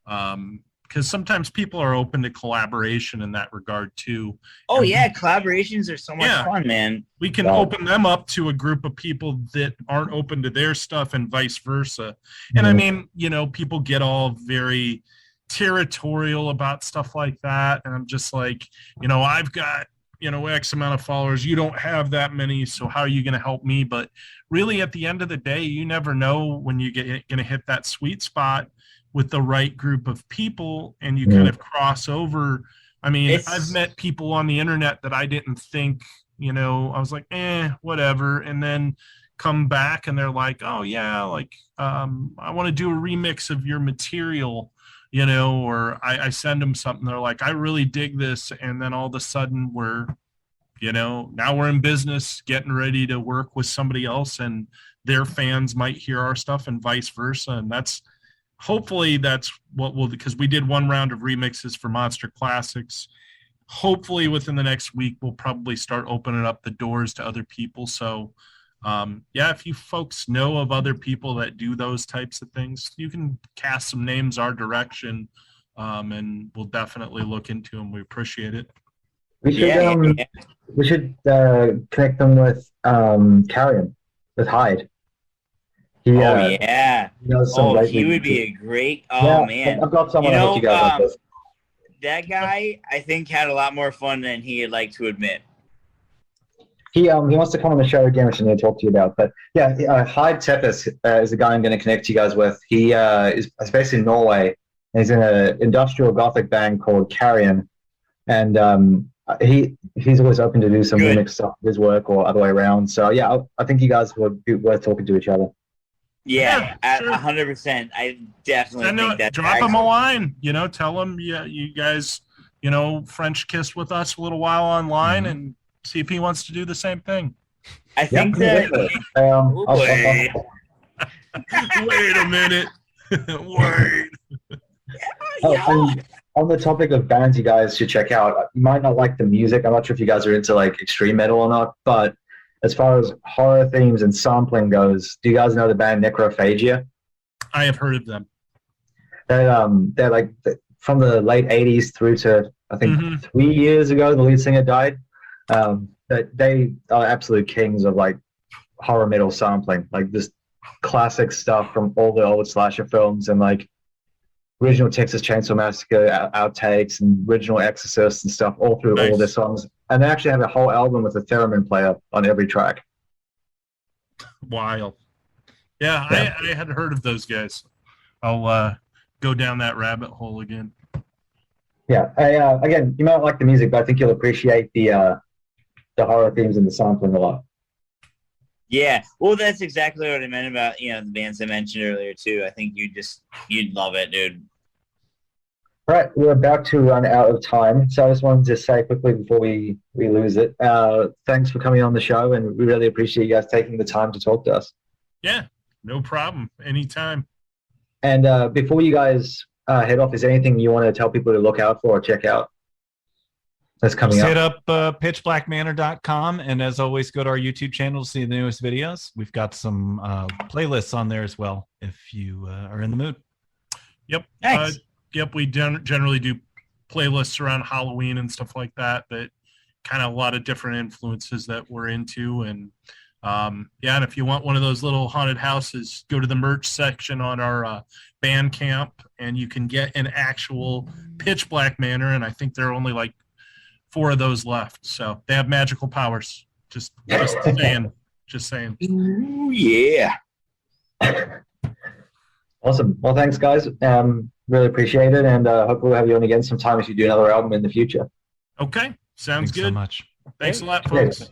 Because sometimes people are open to collaboration in that regard too. Oh yeah, collaborations are so much fun, man. We can open them up to a group of people that aren't open to their stuff and vice versa. And I mean, you know, people get all very territorial about stuff like that. And I'm just like, you know, I've got, you know, X amount of followers. You don't have that many. So how are you going to help me? But really at the end of the day, you never know when you're going to hit that sweet spot with the right group of people and you kind of cross over. I mean, I've met people on the internet that I didn't think, you know, I was like, whatever. And then come back and they're like, oh yeah, like, I want to do a remix of your material, you know, or I send them something. They're like, I really dig this. And then all of a sudden we're, you know, now we're in business getting ready to work with somebody else and their fans might hear our stuff and vice versa. And hopefully that's what we'll, because we did one round of remixes for Monster Classics. Hopefully within the next week, we'll probably start opening up the doors to other people. So if you folks know of other people that do those types of things, you can cast some names our direction and we'll definitely look into them. We appreciate it. We should connect them with Carrion, with Hyde. He would be a great. Oh man, I've got someone else you guys like this. That guy, I think, had a lot more fun than he'd like to admit. He wants to come on the show again, which I'm going to talk to you about. But yeah, Hyde Tepes is the guy I'm going to connect you guys with. He is based in Norway, and he's in an industrial gothic band called Carrion, and he's always open to do some remix stuff with his work or other way around. So yeah, I think you guys would be worth talking to each other. Yeah, 100%. I definitely think that. Drop him a line, you know, tell him, you guys, you know, French kissed with us a little while online and see if he wants to do the same thing. I think that. Wait a minute. Wait. And on the topic of bands you guys should check out, you might not like the music. I'm not sure if you guys are into like extreme metal or not, but as far as horror themes and sampling goes, do you guys know the band Necrophagia? I have heard of them. They're like from the late 80s through to, I think, 3 years ago, the lead singer died. They are absolute kings of like horror metal sampling, like this classic stuff from all the old slasher films and like original Texas Chainsaw Massacre outtakes and original Exorcist and stuff all through all their songs. And they actually have a whole album with a theremin player on every track. Wild. Yeah. I had heard of those guys. I'll go down that rabbit hole again. Yeah. Again, you might like the music, but I think you'll appreciate the horror themes and the sampling a lot. Yeah. Well, that's exactly what I meant about, you know, the bands I mentioned earlier too. I think you'd love it, dude. All right, we're about to run out of time, so I just wanted to say quickly before we lose it, thanks for coming on the show, and we really appreciate you guys taking the time to talk to us. Yeah, no problem. Anytime. And before you guys head off, is there anything you want to tell people to look out for or check out that's coming up? Hit up pitchblackmanor.com, and as always, go to our YouTube channel to see the newest videos. We've got some playlists on there as well if you are in the mood. Yep. Thanks. Yep, we generally do playlists around Halloween and stuff like that kind of a lot of different influences that we're into. And and if you want one of those little haunted houses, go to the merch section on our Bandcamp, and you can get an actual Pitch Black Manor, and I think there are only like 4 of those left. So they have magical powers. Just saying. Just saying. Ooh, yeah. Awesome. Well, thanks, guys. Really appreciate it, and hopefully we'll have you on again sometime if you do another album in the future. Okay. Sounds Thanks so good. much. Thanks a lot, Okay. folks.